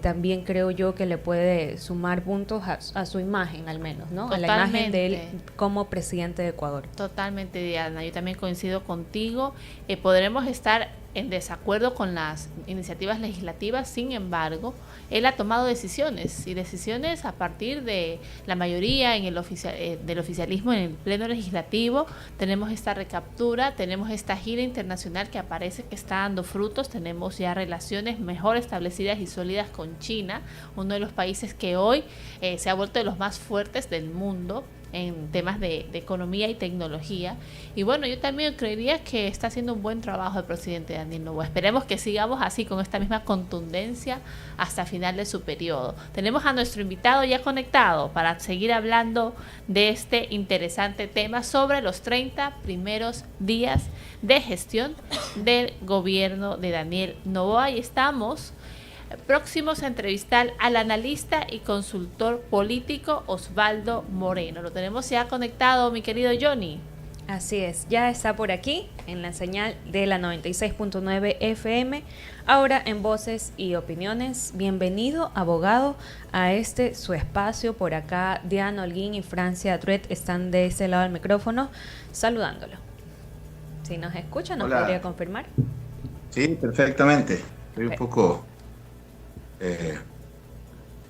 también creo yo que le puede sumar puntos a su imagen, al menos, ¿no? Totalmente. A la imagen de él como presidente de Ecuador. Totalmente, Diana. Yo también coincido contigo. Podremos estar en desacuerdo con las iniciativas legislativas. Sin embargo, él ha tomado decisiones, y decisiones a partir de la mayoría en el del oficialismo en el Pleno Legislativo. Tenemos esta recaptura, tenemos esta gira internacional que aparece que está dando frutos, tenemos ya relaciones mejor establecidas y sólidas con China, uno de los países que hoy se ha vuelto de los más fuertes del mundo en temas de economía y tecnología. Y bueno, yo también creería que está haciendo un buen trabajo el presidente Daniel Noboa. Esperemos que sigamos así, con esta misma contundencia hasta final de su periodo. Tenemos a nuestro invitado ya conectado para seguir hablando de este interesante tema sobre los 30 primeros días de gestión del gobierno de Daniel Noboa. Y estamos próximos a entrevistar al analista y consultor político Osvaldo Moreno. Lo tenemos ya conectado, mi querido Johnny. Así es, ya está por aquí en la señal de la 96.9 FM, ahora en Voces y Opiniones. Bienvenido, abogado, a su espacio. Por acá Diana Holguín y Francia Truet están de ese lado del micrófono saludándolo. Si nos escucha, ¿nos podría confirmar? Sí, perfectamente. Estoy un poco...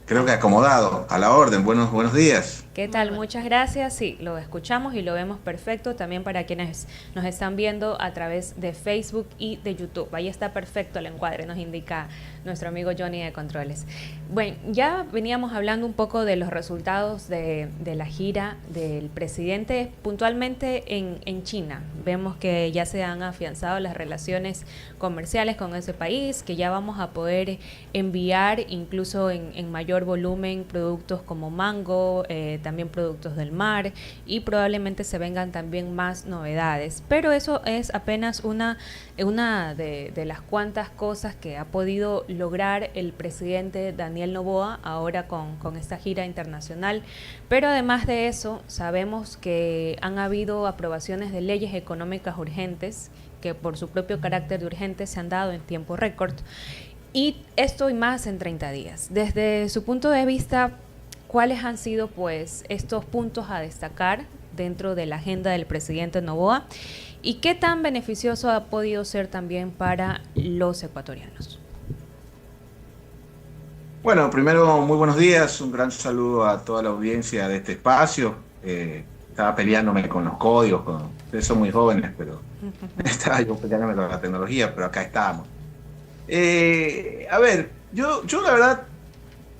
creo que acomodado, a la orden. Buenos días. ¿Qué tal? Muchas gracias. Sí, lo escuchamos y lo vemos perfecto. También para quienes nos están viendo a través de Facebook y de YouTube. Ahí está perfecto el encuadre, nos indica nuestro amigo Johnny de Controles. Bueno, ya veníamos hablando un poco de los resultados de la gira del presidente, puntualmente en China. Vemos que ya se han afianzado las relaciones comerciales con ese país, que ya vamos a poder enviar incluso en mayor volumen productos como mango, también productos del mar, y probablemente se vengan también más novedades. Pero eso es apenas una de las cuantas cosas que ha podido lograr el presidente Daniel Noboa ahora con esta gira internacional. Pero además de eso, sabemos que han habido aprobaciones de leyes económicas urgentes, que por su propio carácter de urgente se han dado en tiempo récord, y esto y más en 30 días. Desde su punto de vista, ¿cuáles han sido pues estos puntos a destacar dentro de la agenda del presidente Noboa? ¿Y qué tan beneficioso ha podido ser también para los ecuatorianos? Bueno, primero, muy buenos días. Un gran saludo a toda la audiencia de este espacio. Estaba peleándome con los códigos, ustedes son muy jóvenes, pero estaba yo peleándome con la tecnología, pero acá estamos. A ver, yo la verdad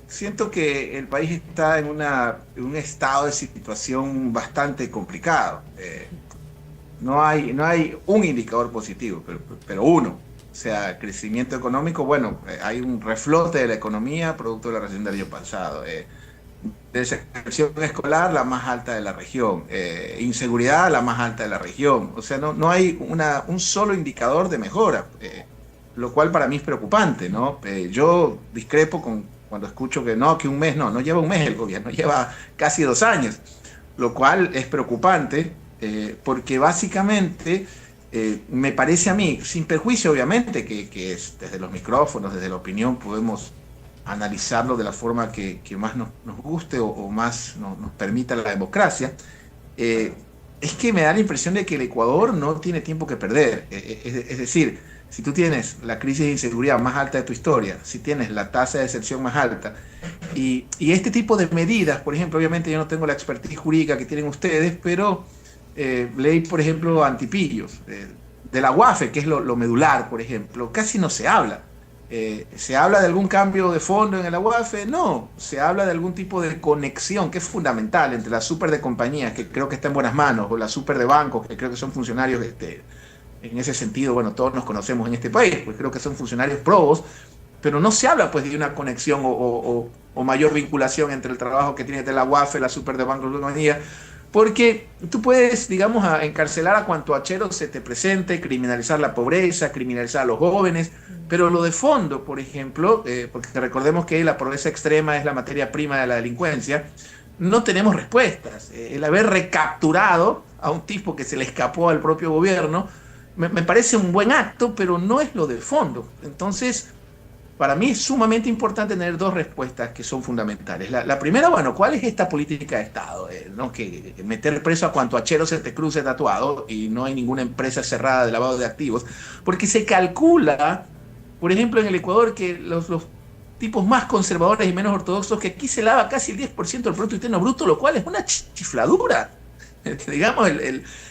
siento que el país está en un estado de situación bastante complicado. No hay un indicador positivo, pero uno. O sea, crecimiento económico, bueno, hay un reflote de la economía producto de la recesión del año pasado. Deserción escolar, la más alta de la región. Inseguridad, la más alta de la región. O sea, no hay un solo indicador de mejora, lo cual para mí es preocupante, ¿no? Yo discrepo cuando escucho que un mes, no lleva un mes el gobierno, lleva casi 2 años, lo cual es preocupante, porque básicamente me parece a mí, sin perjuicio obviamente, que es desde los micrófonos, desde la opinión, podemos analizarlo de la forma que más nos guste o más nos permita la democracia. Es que me da la impresión de que el Ecuador no tiene tiempo que perder. Es decir, si tú tienes la crisis de inseguridad más alta de tu historia, si tienes la tasa de deserción más alta, y este tipo de medidas, por ejemplo, obviamente yo no tengo la expertise jurídica que tienen ustedes, pero ley, por ejemplo, antipillos, de la UAFE, que es lo medular, por ejemplo, casi no se habla. ¿Se habla de algún cambio de fondo en el UAFE? No, se habla de algún tipo de conexión que es fundamental entre la super de compañías, que creo que está en buenas manos, o la super de bancos, que creo que son funcionarios en ese sentido, bueno, todos nos conocemos en este país, pues creo que son funcionarios probos, pero no se habla pues de una conexión o mayor vinculación entre el trabajo que tiene de la UAFE, la super de bancos de compañías, porque tú puedes, digamos, encarcelar a cuanto hachero se te presente, criminalizar la pobreza, criminalizar a los jóvenes, pero lo de fondo, por ejemplo, porque recordemos que la pobreza extrema es la materia prima de la delincuencia, no tenemos respuestas. El haber recapturado a un tipo que se le escapó al propio gobierno me parece un buen acto, pero no es lo de fondo. Entonces, para mí es sumamente importante tener dos respuestas que son fundamentales. La primera, bueno, ¿cuál es esta política de Estado? ¿No? Que meter preso a cuanto hachero se te cruce tatuado y no hay ninguna empresa cerrada de lavado de activos, porque se calcula, por ejemplo, en el Ecuador, que los tipos más conservadores y menos ortodoxos, que aquí se lava casi el 10% del Producto Interno Bruto, lo cual es una chifladura. Digamos,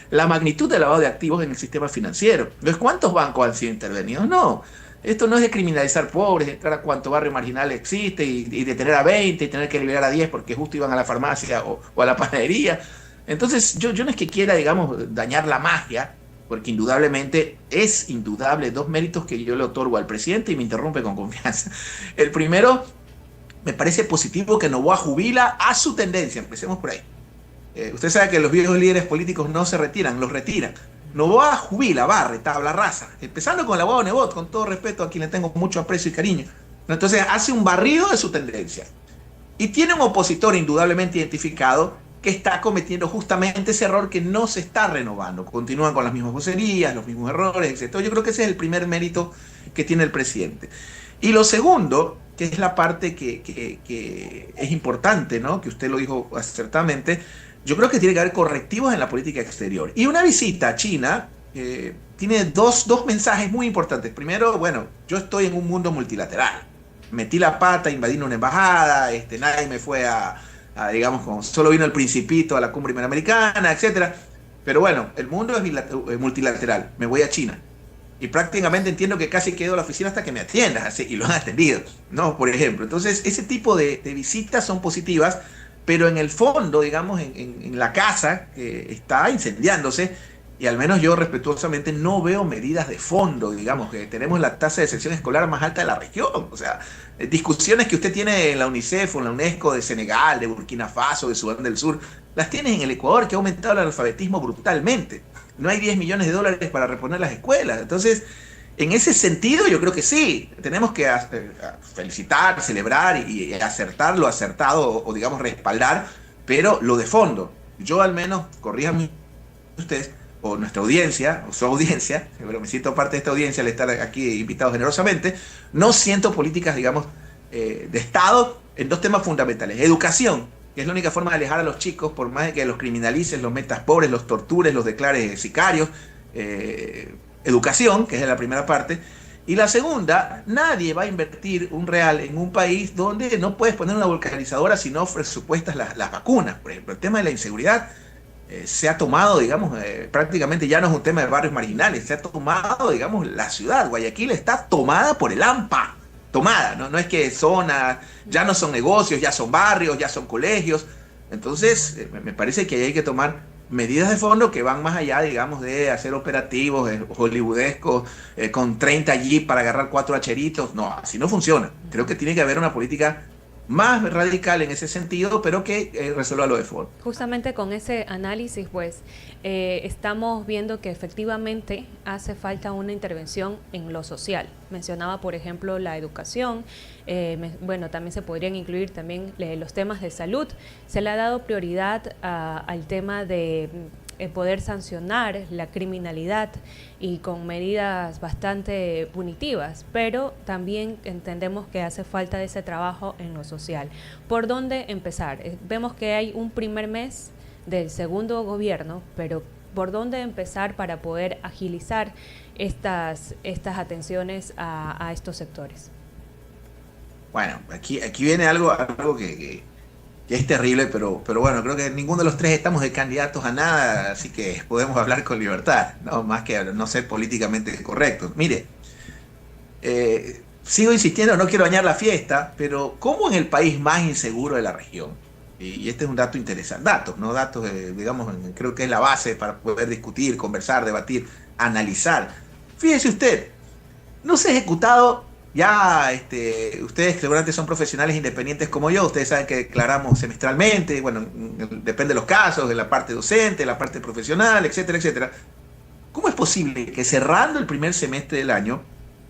la magnitud del lavado de activos en el sistema financiero. Entonces, ¿cuántos bancos han sido intervenidos? No. Esto no es de criminalizar pobres, de entrar a cuánto barrio marginal existe y detener a 20 y tener que liberar a 10 porque justo iban a la farmacia o a la panadería. Entonces, yo no es que quiera, digamos, dañar la magia, porque indudablemente es indudable dos méritos que yo le otorgo al presidente y me interrumpe con confianza. El primero, me parece positivo que Noboa jubila a su tendencia, empecemos por ahí. Usted sabe que los viejos líderes políticos no se retiran, los retiran. Noboa jubila, barre, tabla rasa, empezando con el abogado Nebot, con todo respeto a quien le tengo mucho aprecio y cariño. Entonces hace un barrido de su tendencia. Y tiene un opositor indudablemente identificado que está cometiendo justamente ese error, que no se está renovando. Continúan con las mismas vocerías, los mismos errores, etc. Yo creo que ese es el primer mérito que tiene el presidente. Y lo segundo, que es la parte que es importante, ¿no? Que usted lo dijo acertadamente, yo creo que tiene que haber correctivos en la política exterior. Y una visita a China tiene dos mensajes muy importantes. Primero, bueno, yo estoy en un mundo multilateral. Metí la pata, invadí una embajada, nadie me fue digamos, como solo vino el Principito a la cumbre interamericana, etcétera. Pero bueno, el mundo es multilateral. Me voy a China. Y prácticamente entiendo que casi quedo a la oficina hasta que me atiendas, así, y lo han atendido, ¿no? Por ejemplo. Entonces, ese tipo de visitas son positivas, pero en el fondo, digamos, en la casa que está incendiándose, y al menos yo respetuosamente no veo medidas de fondo, digamos, que tenemos la tasa de deserción escolar más alta de la región. O sea, discusiones que usted tiene en la UNICEF o en la UNESCO de Senegal, de Burkina Faso, de Sudán del Sur, las tienes en el Ecuador, que ha aumentado el analfabetismo brutalmente. No hay 10 millones de dólares para reponer las escuelas. Entonces, en ese sentido, yo creo que sí, tenemos que felicitar, celebrar y acertar lo acertado o digamos, respaldar, pero lo de fondo, yo al menos, corríjanme ustedes, o nuestra audiencia, o su audiencia, pero me siento parte de esta audiencia al estar aquí invitado generosamente, no siento políticas, digamos, de Estado en dos temas fundamentales. Educación, que es la única forma de alejar a los chicos, por más de que los criminalices, los metas pobres, los tortures, los declares sicarios. Educación, que es la primera parte. Y la segunda, nadie va a invertir un real en un país donde no puedes poner una vulcanizadora si no presupuestas las vacunas. Por ejemplo, el tema de la inseguridad se ha tomado, digamos, prácticamente ya no es un tema de barrios marginales, se ha tomado, digamos, la ciudad. Guayaquil está tomada por el AMPA, tomada, no es que zonas, ya no son negocios, ya son barrios, ya son colegios. Entonces, me parece que hay que tomar medidas de fondo que van más allá, digamos, de hacer operativos hollywoodescos con 30 jeep para agarrar 4 hacheritos. No, así no funciona. Creo que tiene que haber una política más radical en ese sentido, pero que resuelva lo de fondo. Justamente con ese análisis, pues, estamos viendo que efectivamente hace falta una intervención en lo social. Mencionaba, por ejemplo, la educación. Bueno, también se podrían incluir también los temas de salud. Se le ha dado prioridad al tema de poder sancionar la criminalidad y con medidas bastante punitivas, pero también entendemos que hace falta de ese trabajo en lo social. ¿Por dónde empezar? Vemos que hay un primer mes del segundo gobierno, pero ¿por dónde empezar para poder agilizar estas atenciones a estos sectores? Bueno, aquí viene algo que es terrible, pero bueno, creo que ninguno de los tres estamos de candidatos a nada, así que podemos hablar con libertad, ¿no? Más que no ser políticamente correctos. Mire, sigo insistiendo, no quiero dañar la fiesta, pero ¿cómo en el país más inseguro de la región? Y este es un dato interesante, datos, digamos, creo que es la base para poder discutir, conversar, debatir, analizar. Fíjese usted, no se ha ejecutado. Ya ustedes seguramente son profesionales independientes como yo, ustedes saben que declaramos semestralmente, bueno, depende de los casos, de la parte docente, de la parte profesional, etcétera, etcétera. ¿Cómo es posible que cerrando el primer semestre del año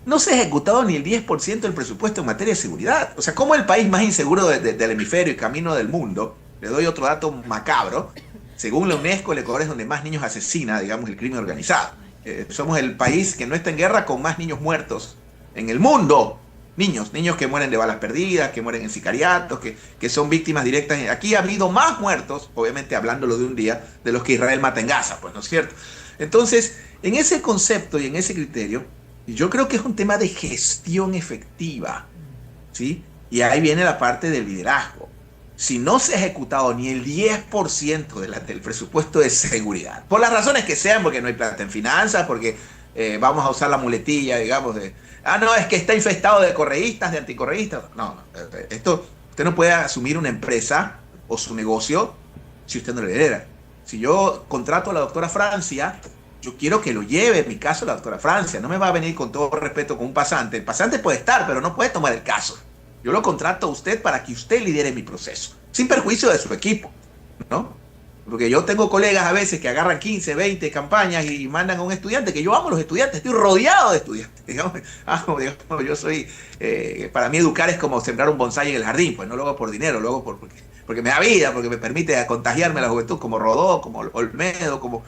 no se ha ejecutado ni el 10% del presupuesto en materia de seguridad? O sea, ¿cómo el país más inseguro del hemisferio y camino del mundo? Le doy otro dato macabro. Según la UNESCO, el Ecuador es donde más niños asesina, digamos, el crimen organizado. Somos el país que no está en guerra con más niños muertos en el mundo. Niños que mueren de balas perdidas, que mueren en sicariatos, que son víctimas directas. Aquí ha habido más muertos, obviamente hablándolo de un día, de los que Israel mata en Gaza, pues, ¿no es cierto? Entonces, en ese concepto y en ese criterio, yo creo que es un tema de gestión efectiva, ¿sí? Y ahí viene la parte del liderazgo. Si no se ha ejecutado ni el 10% del presupuesto de seguridad, por las razones que sean, porque no hay plata en finanzas, porque vamos a usar la muletilla, digamos, no, es que está infestado de correístas, de anticorreístas. No, esto, usted no puede asumir una empresa o su negocio si usted no le lidera. Si yo contrato a la doctora Francia, yo quiero que lo lleve, en mi caso, la doctora Francia. No me va a venir con todo respeto con un pasante. El pasante puede estar, pero no puede tomar el caso. Yo lo contrato a usted para que usted lidere mi proceso, sin perjuicio de su equipo, ¿no? Porque yo tengo colegas a veces que agarran 15, 20 campañas y mandan a un estudiante, que yo amo a los estudiantes, estoy rodeado de estudiantes. Digamos, yo soy, para mí educar es como sembrar un bonsái en el jardín, pues no lo hago por dinero, lo hago porque me da vida, porque me permite contagiarme a la juventud, como Rodó, como Olmedo, como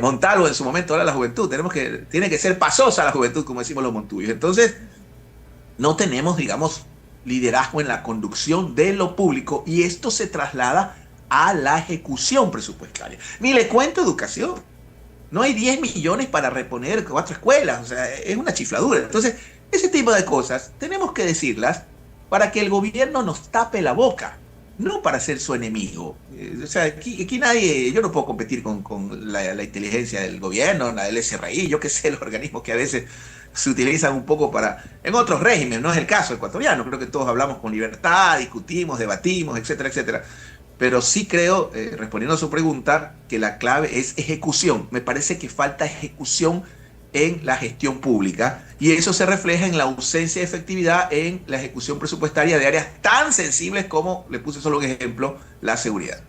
Montalvo en su momento era la juventud. Tiene que ser pasosa la juventud, como decimos los montuyos. Entonces, no tenemos, digamos, liderazgo en la conducción de lo público y esto se traslada a la ejecución presupuestaria. Ni le cuento educación. No hay 10 millones para reponer 4 escuelas. O sea, es una chifladura. Entonces, ese tipo de cosas tenemos que decirlas para que el gobierno nos tape la boca, no para ser su enemigo. O sea, aquí nadie, yo no puedo competir con la inteligencia del gobierno, la del SRI, yo qué sé, los organismos que a veces se utilizan un poco en otros regímenes, no es el caso ecuatoriano. Creo que todos hablamos con libertad, discutimos, debatimos, etcétera, etcétera. Pero sí creo, respondiendo a su pregunta, que la clave es ejecución. Me parece que falta ejecución en la gestión pública y eso se refleja en la ausencia de efectividad en la ejecución presupuestaria de áreas tan sensibles como, le puse solo un ejemplo, la seguridad.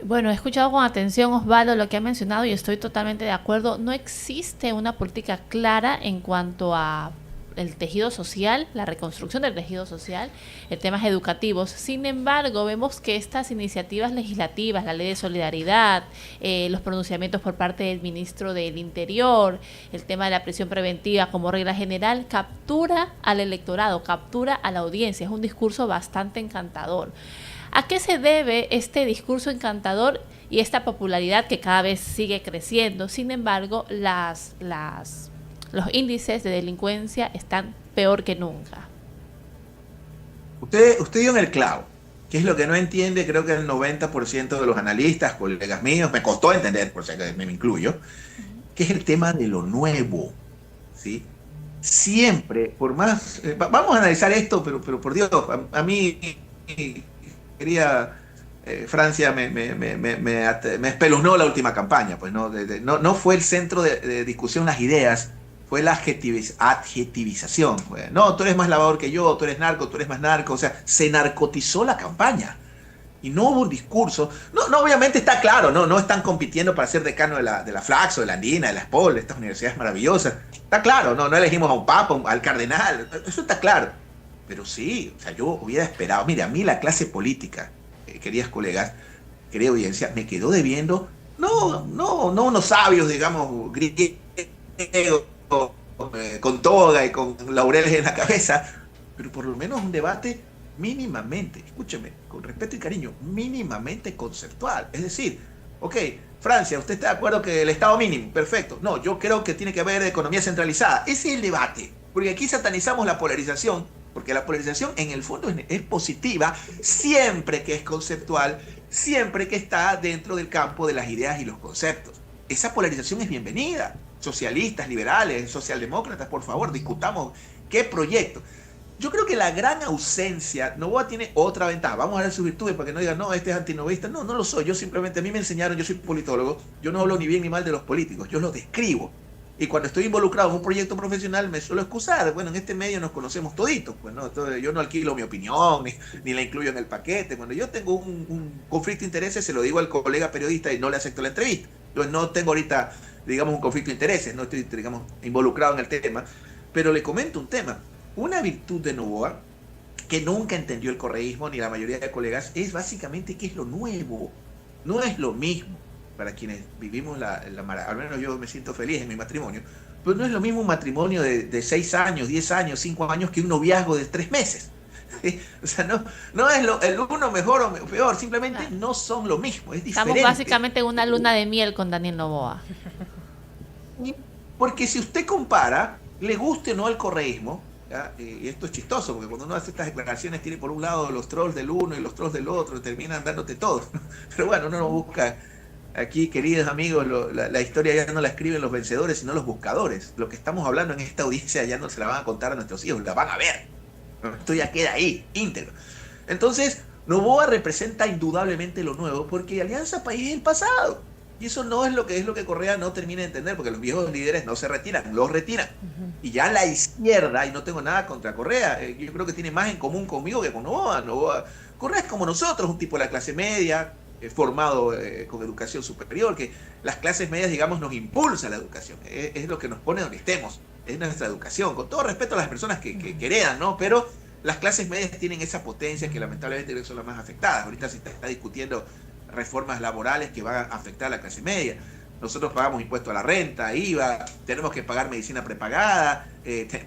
Bueno, he escuchado con atención, Osvaldo, lo que ha mencionado y estoy totalmente de acuerdo. No existe una política clara en cuanto a el tejido social, la reconstrucción del tejido social, en temas educativos. Sin embargo, vemos que estas iniciativas legislativas, la ley de solidaridad, los pronunciamientos por parte del ministro del Interior, el tema de la prisión preventiva como regla general, captura al electorado, captura a la audiencia. Es un discurso bastante encantador. ¿A qué se debe este discurso encantador y esta popularidad que cada vez sigue creciendo? Sin embargo, los índices de delincuencia están peor que nunca. Usted dio en el clavo, que es lo que no entiende, creo que el 90% de los analistas, colegas míos, me costó entender, por si acaso me incluyo, que es el tema de lo nuevo, ¿sí? Siempre, por más... vamos a analizar esto, pero por Dios, a mí, quería... Francia me espeluznó la última campaña, pues no fue el centro de discusión las ideas, fue la adjetivización. No, tú eres más lavador que yo, tú eres narco, tú eres más narco. O sea, se narcotizó la campaña. Y no hubo un discurso. No, obviamente está claro, no están compitiendo para ser decano de la Flaxo, de la Andina, de la SPOL, de estas universidades maravillosas. Está claro, no elegimos a un papa, al cardenal. Eso está claro. Pero sí, o sea, yo hubiera esperado. Mire, a mí la clase política, queridas colegas, querida audiencia, me quedó debiendo, no unos sabios, digamos, griegos, con toga y con laureles en la cabeza, pero por lo menos un debate mínimamente, escúcheme, con respeto y cariño, mínimamente conceptual. Es decir, ok, Francia, ¿usted está de acuerdo que el Estado mínimo? Perfecto. No, yo creo que tiene que haber economía centralizada. Ese es el debate, porque aquí satanizamos la polarización, porque la polarización en el fondo es positiva siempre que es conceptual, siempre que está dentro del campo de las ideas y los conceptos. Esa polarización es bienvenida. Socialistas, liberales, socialdemócratas, por favor, discutamos qué proyecto. Yo creo que la gran ausencia, Novoa tiene otra ventaja. Vamos a ver sus virtudes para que no digan, no, este es antinovista. No lo soy. Yo simplemente, a mí me enseñaron, yo soy politólogo, yo no hablo ni bien ni mal de los políticos, yo los describo. Y cuando estoy involucrado en un proyecto profesional me suelo excusar. Bueno, en este medio nos conocemos toditos, pues, ¿no? Entonces, yo no alquilo mi opinión ni la incluyo en el paquete. Cuando yo tengo un conflicto de intereses, se lo digo al colega periodista y no le acepto la entrevista. Entonces, no tengo ahorita, digamos, un conflicto de intereses, no estoy, digamos, involucrado en el tema. Pero le comento un tema. Una virtud de Novoa, que nunca entendió el correísmo ni la mayoría de colegas, es básicamente que es lo nuevo. No es lo mismo. Para quienes vivimos al menos yo me siento feliz en mi matrimonio, Pero no es lo mismo un matrimonio de 6 años, 10 años, 5 años que un noviazgo de 3 meses. ¿Sí? O sea, no es el uno mejor o peor, simplemente no son lo mismo, es diferente. Estamos básicamente en una luna de miel con Daniel Noboa. Porque si usted compara, le guste o no el correísmo, ¿ya? Y esto es chistoso, porque cuando uno hace estas declaraciones tiene por un lado los trolls del uno y los trolls del otro, y terminan dándote todo. Pero bueno, uno no busca. Aquí, queridos amigos, la historia ya no la escriben los vencedores, sino los buscadores. Lo que estamos hablando en esta audiencia ya no se la van a contar a nuestros hijos, la van a ver. Esto ya queda ahí, íntegro. Entonces, Noboa representa indudablemente lo nuevo, porque Alianza País es el pasado. Y eso no es lo que Correa no termina de entender, porque los viejos líderes no se retiran, los retiran. Y ya la izquierda, y no tengo nada contra Correa, yo creo que tiene más en común conmigo que con Noboa. Correa es como nosotros, un tipo de la clase media, formado con educación superior, que las clases medias, digamos, nos impulsa la educación, es lo que nos pone donde estemos, es nuestra educación, con todo respeto a las personas que heredan, ¿no? Pero las clases medias tienen esa potencia que lamentablemente son las más afectadas. Ahorita se está discutiendo reformas laborales que van a afectar a la clase media. Nosotros pagamos impuesto a la renta, IVA, tenemos que pagar medicina prepagada,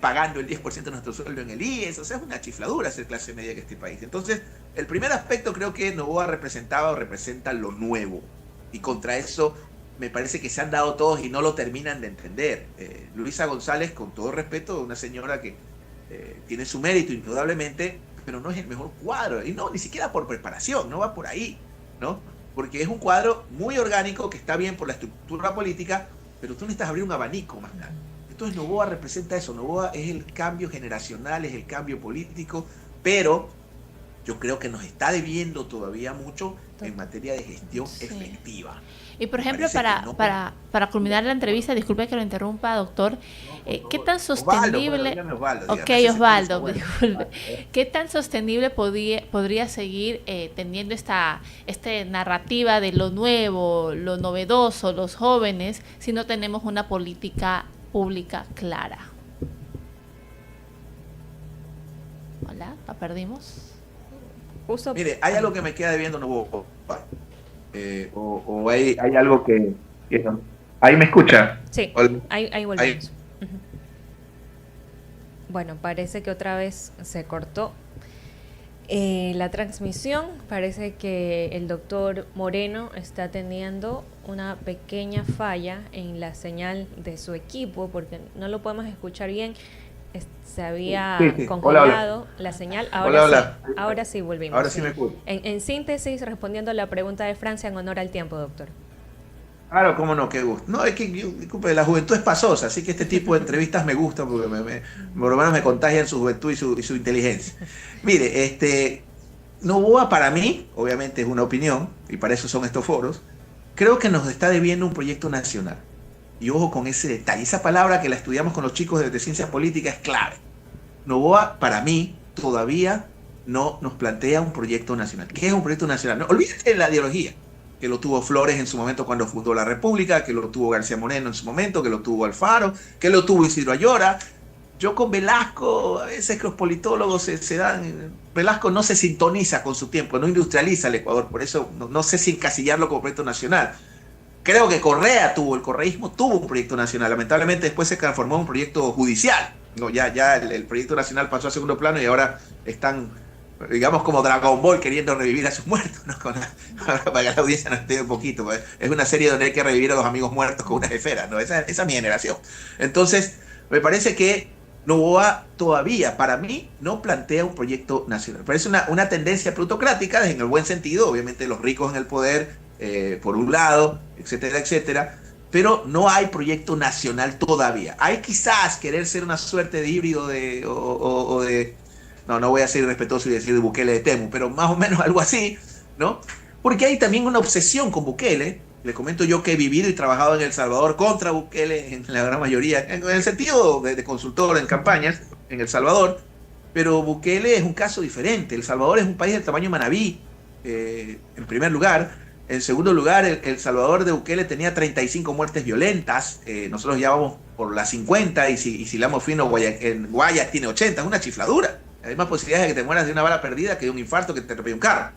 pagando el 10% de nuestro sueldo en el IES, o sea, es una chifladura ser clase media que este país. Entonces, el primer aspecto creo que Noboa representaba o representa lo nuevo, y contra eso me parece que se han dado todos y no lo terminan de entender. Luisa González, con todo respeto, una señora que tiene su mérito indudablemente, pero no es el mejor cuadro, y no, ni siquiera por preparación, no va por ahí, ¿no? Porque es un cuadro muy orgánico que está bien por la estructura política, pero tú necesitas abrir un abanico más grande. Entonces Noboa representa eso. Noboa es el cambio generacional, es el cambio político, pero yo creo que nos está debiendo todavía mucho en materia de gestión efectiva. Y por ejemplo, para culminar la entrevista, disculpe que lo interrumpa, doctor, ¿qué tan sostenible... Osvaldo, disculpe. ¿Qué tan sostenible podría seguir teniendo esta narrativa de lo nuevo, lo novedoso, los jóvenes, si no tenemos una política pública clara? Hola, ¿la perdimos? Mire, hay algo que me queda debiendo Noboa. O hay algo que no. ¿Ahí me escucha? Sí, ahí volvemos. Bueno, parece que otra vez se cortó la transmisión. Parece que el doctor Moreno está teniendo una pequeña falla en la señal de su equipo, porque no lo podemos escuchar bien. Se había congelado la señal. Ahora sí volvimos. Ahora sí me escucho. En síntesis, respondiendo a la pregunta de Francia en honor al tiempo, doctor. Claro, cómo no, qué gusto. No, es que, disculpe, la juventud es pasosa, así que este tipo de entrevistas me gusta porque por lo menos me contagian su juventud y su inteligencia. Mire, Noboa para mí, obviamente es una opinión, y para eso son estos foros, creo que nos está debiendo un proyecto nacional. Y ojo con ese detalle, esa palabra que la estudiamos con los chicos de ciencias políticas es clave. Noboa, para mí, todavía no nos plantea un proyecto nacional. ¿Qué es un proyecto nacional? No, olvídate de la ideología, que lo tuvo Flores en su momento cuando fundó la República, que lo tuvo García Moreno en su momento, que lo tuvo Alfaro, que lo tuvo Isidro Ayora. Yo con Velasco, a veces que los politólogos se dan... Velasco no se sintoniza con su tiempo, no industrializa el Ecuador, por eso no sé si encasillarlo como proyecto nacional. Creo que el correísmo tuvo un proyecto nacional, lamentablemente después se transformó en un proyecto judicial. No, ya el proyecto nacional pasó a segundo plano y ahora están, digamos, como Dragon Ball queriendo revivir a sus muertos, ¿no? Para que la audiencia nos esté un poquito, pues. Es una serie donde hay que revivir a los amigos muertos con unas esferas, ¿no? Esa es mi generación. Entonces, me parece que Noboa todavía, para mí, no plantea un proyecto nacional. Parece una tendencia plutocrática, en el buen sentido, obviamente los ricos en el poder, por un lado, etcétera, etcétera, pero no hay proyecto nacional todavía. Hay quizás querer ser una suerte de híbrido no voy a ser irrespetuoso y decir de Bukele de Temu, pero más o menos algo así, ¿no? Porque hay también una obsesión con Bukele. Le comento yo que he vivido y trabajado en El Salvador contra Bukele en la gran mayoría, en el sentido de consultor en campañas en El Salvador, pero Bukele es un caso diferente. El Salvador es un país del tamaño Manabí, en primer lugar. En segundo lugar, El Salvador de Bukele tenía 35 muertes violentas. Nosotros ya vamos por las 50 y si le damos fino, en Guayas tiene 80. Es una chifladura. Hay más posibilidades de que te mueras de una bala perdida que de un infarto que te atropelle un carro.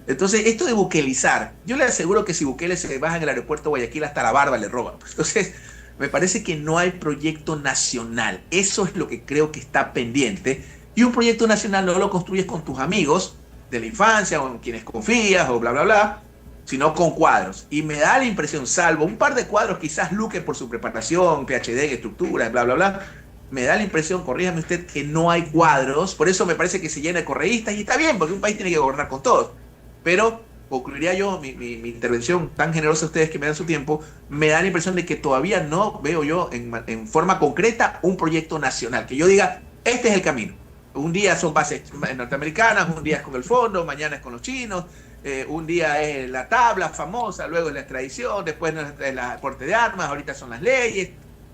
Entonces, esto de bukelizar, yo le aseguro que si Bukele se baja en el aeropuerto de Guayaquil, hasta la barba le roban. Entonces, me parece que no hay proyecto nacional. Eso es lo que creo que está pendiente. Y un proyecto nacional no lo construyes con tus amigos de la infancia o en quienes confías o bla, bla, bla, sino con cuadros. Y me da la impresión, salvo un par de cuadros, quizás Luque por su preparación, PhD en estructura, bla, bla, bla, me da la impresión, corríjame usted, que no hay cuadros. Por eso me parece que se llena de correístas y está bien, porque un país tiene que gobernar con todos. Pero concluiría yo mi intervención tan generosa a ustedes que me dan su tiempo, me da la impresión de que todavía no veo yo en forma concreta un proyecto nacional, que yo diga, este es el camino. Un día son bases norteamericanas, un día es con el fondo, mañana es con los chinos, un día es la tabla famosa, luego es la extradición, después es el aporte de armas, ahorita son las leyes.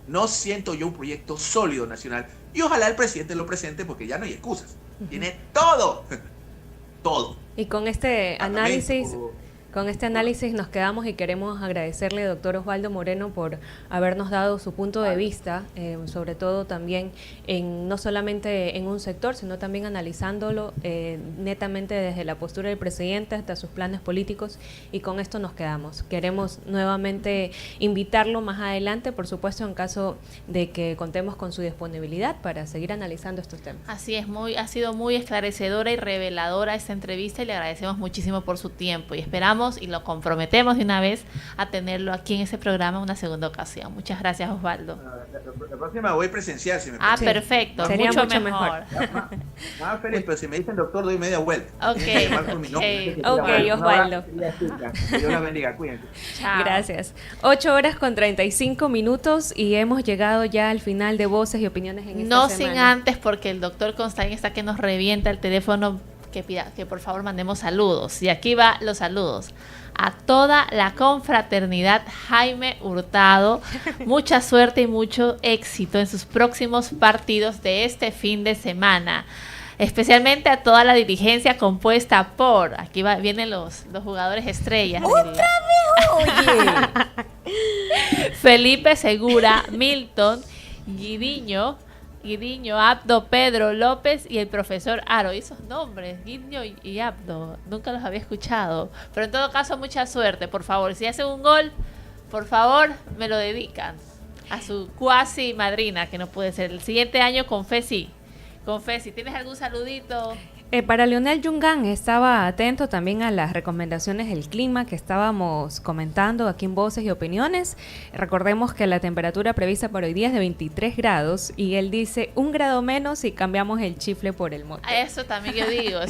No siento yo un proyecto sólido nacional. Y ojalá el presidente lo presente, porque ya no hay excusas. Tiene todo. Todo. Y con este análisis nos quedamos y queremos agradecerle, doctor Osvaldo Moreno, por habernos dado su punto de vista, sobre todo también no solamente en un sector, sino también analizándolo netamente desde la postura del presidente hasta sus planes políticos, y con esto nos quedamos. Queremos nuevamente invitarlo más adelante, por supuesto, en caso de que contemos con su disponibilidad para seguir analizando estos temas. Así es, ha sido muy esclarecedora y reveladora esta entrevista, y le agradecemos muchísimo por su tiempo, y esperamos y lo comprometemos de una vez a tenerlo aquí en ese programa una segunda ocasión. Muchas gracias, Osvaldo. La próxima voy presencial, si me permite. Perfecto, sería mucho mejor. Más feliz, pero si me dicen doctor, doy media vuelta. Ok, Osvaldo. Dios la bendiga, cuídense. Chao. Gracias. 8:35 y hemos llegado ya al final de Voces y Opiniones en esta semana. No sin antes, porque el doctor Constaín está que nos revienta el teléfono, que pida que por favor mandemos saludos. Y aquí va los saludos. A toda la confraternidad Jaime Hurtado, mucha suerte y mucho éxito en sus próximos partidos de este fin de semana. Especialmente a toda la dirigencia compuesta por, aquí vienen los jugadores estrellas. ¡Otra vez, oye! Felipe Segura, Milton, Guidiño, Abdo, Pedro López y el profesor Aro. Y esos nombres, Guidiño y Abdo, nunca los había escuchado. Pero en todo caso, mucha suerte, por favor. Si hacen un gol, por favor, me lo dedican a su cuasi madrina, que no puede ser. El siguiente año con Fesi. ¿Tienes algún saludito? Para Leonel Yungán, estaba atento también a las recomendaciones del clima que estábamos comentando aquí en Voces y Opiniones. Recordemos que la temperatura prevista para hoy día es de 23 grados y él dice 1 grado menos si cambiamos el chifle por el mote. Eso también yo digo,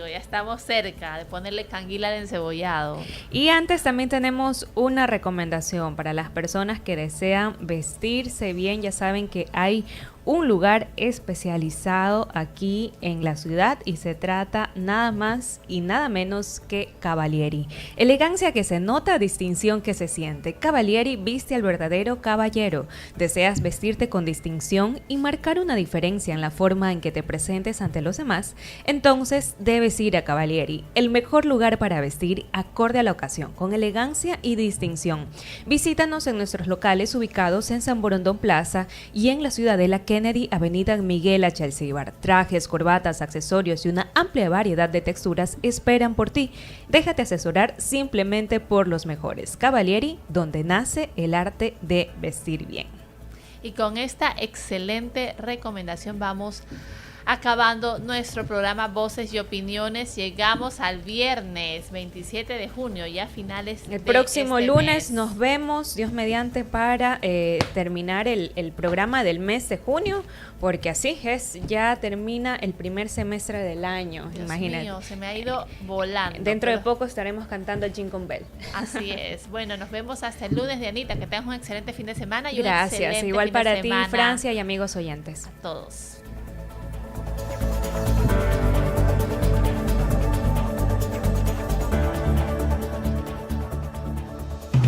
ya estamos cerca de ponerle canguila al encebollado. Y antes también tenemos una recomendación para las personas que desean vestirse bien. Ya saben que hay un lugar especializado aquí en la ciudad y se trata nada más y nada menos que Cavalieri. Elegancia que se nota, distinción que se siente. Cavalieri viste al verdadero caballero. ¿Deseas vestirte con distinción y marcar una diferencia en la forma en que te presentes ante los demás? Entonces debes ir a Cavalieri, el mejor lugar para vestir acorde a la ocasión, con elegancia y distinción. Visítanos en nuestros locales ubicados en San Borondón Plaza y en la Ciudadela Kennedy, Avenida Miguel H. Alcíbar. Trajes, corbatas, accesorios y una amplia variedad de texturas esperan por ti. Déjate asesorar simplemente por los mejores. Cavalieri, donde nace el arte de vestir bien. Y con esta excelente recomendación vamos acabando nuestro programa Voces y Opiniones. Llegamos al viernes 27 de junio, ya finales el próximo lunes nos vemos, Dios mediante, para terminar el programa del mes de junio, porque así es, ya termina el primer semestre del año. Dios imagínate. Mío, se me ha ido volando. Dentro de poco estaremos cantando el Jingle Bell. Así es. Bueno, nos vemos hasta el lunes, Dianita. Que tengas un excelente fin de semana y gracias, un excelente igual fin para de ti, semana. Francia, y amigos oyentes. A todos.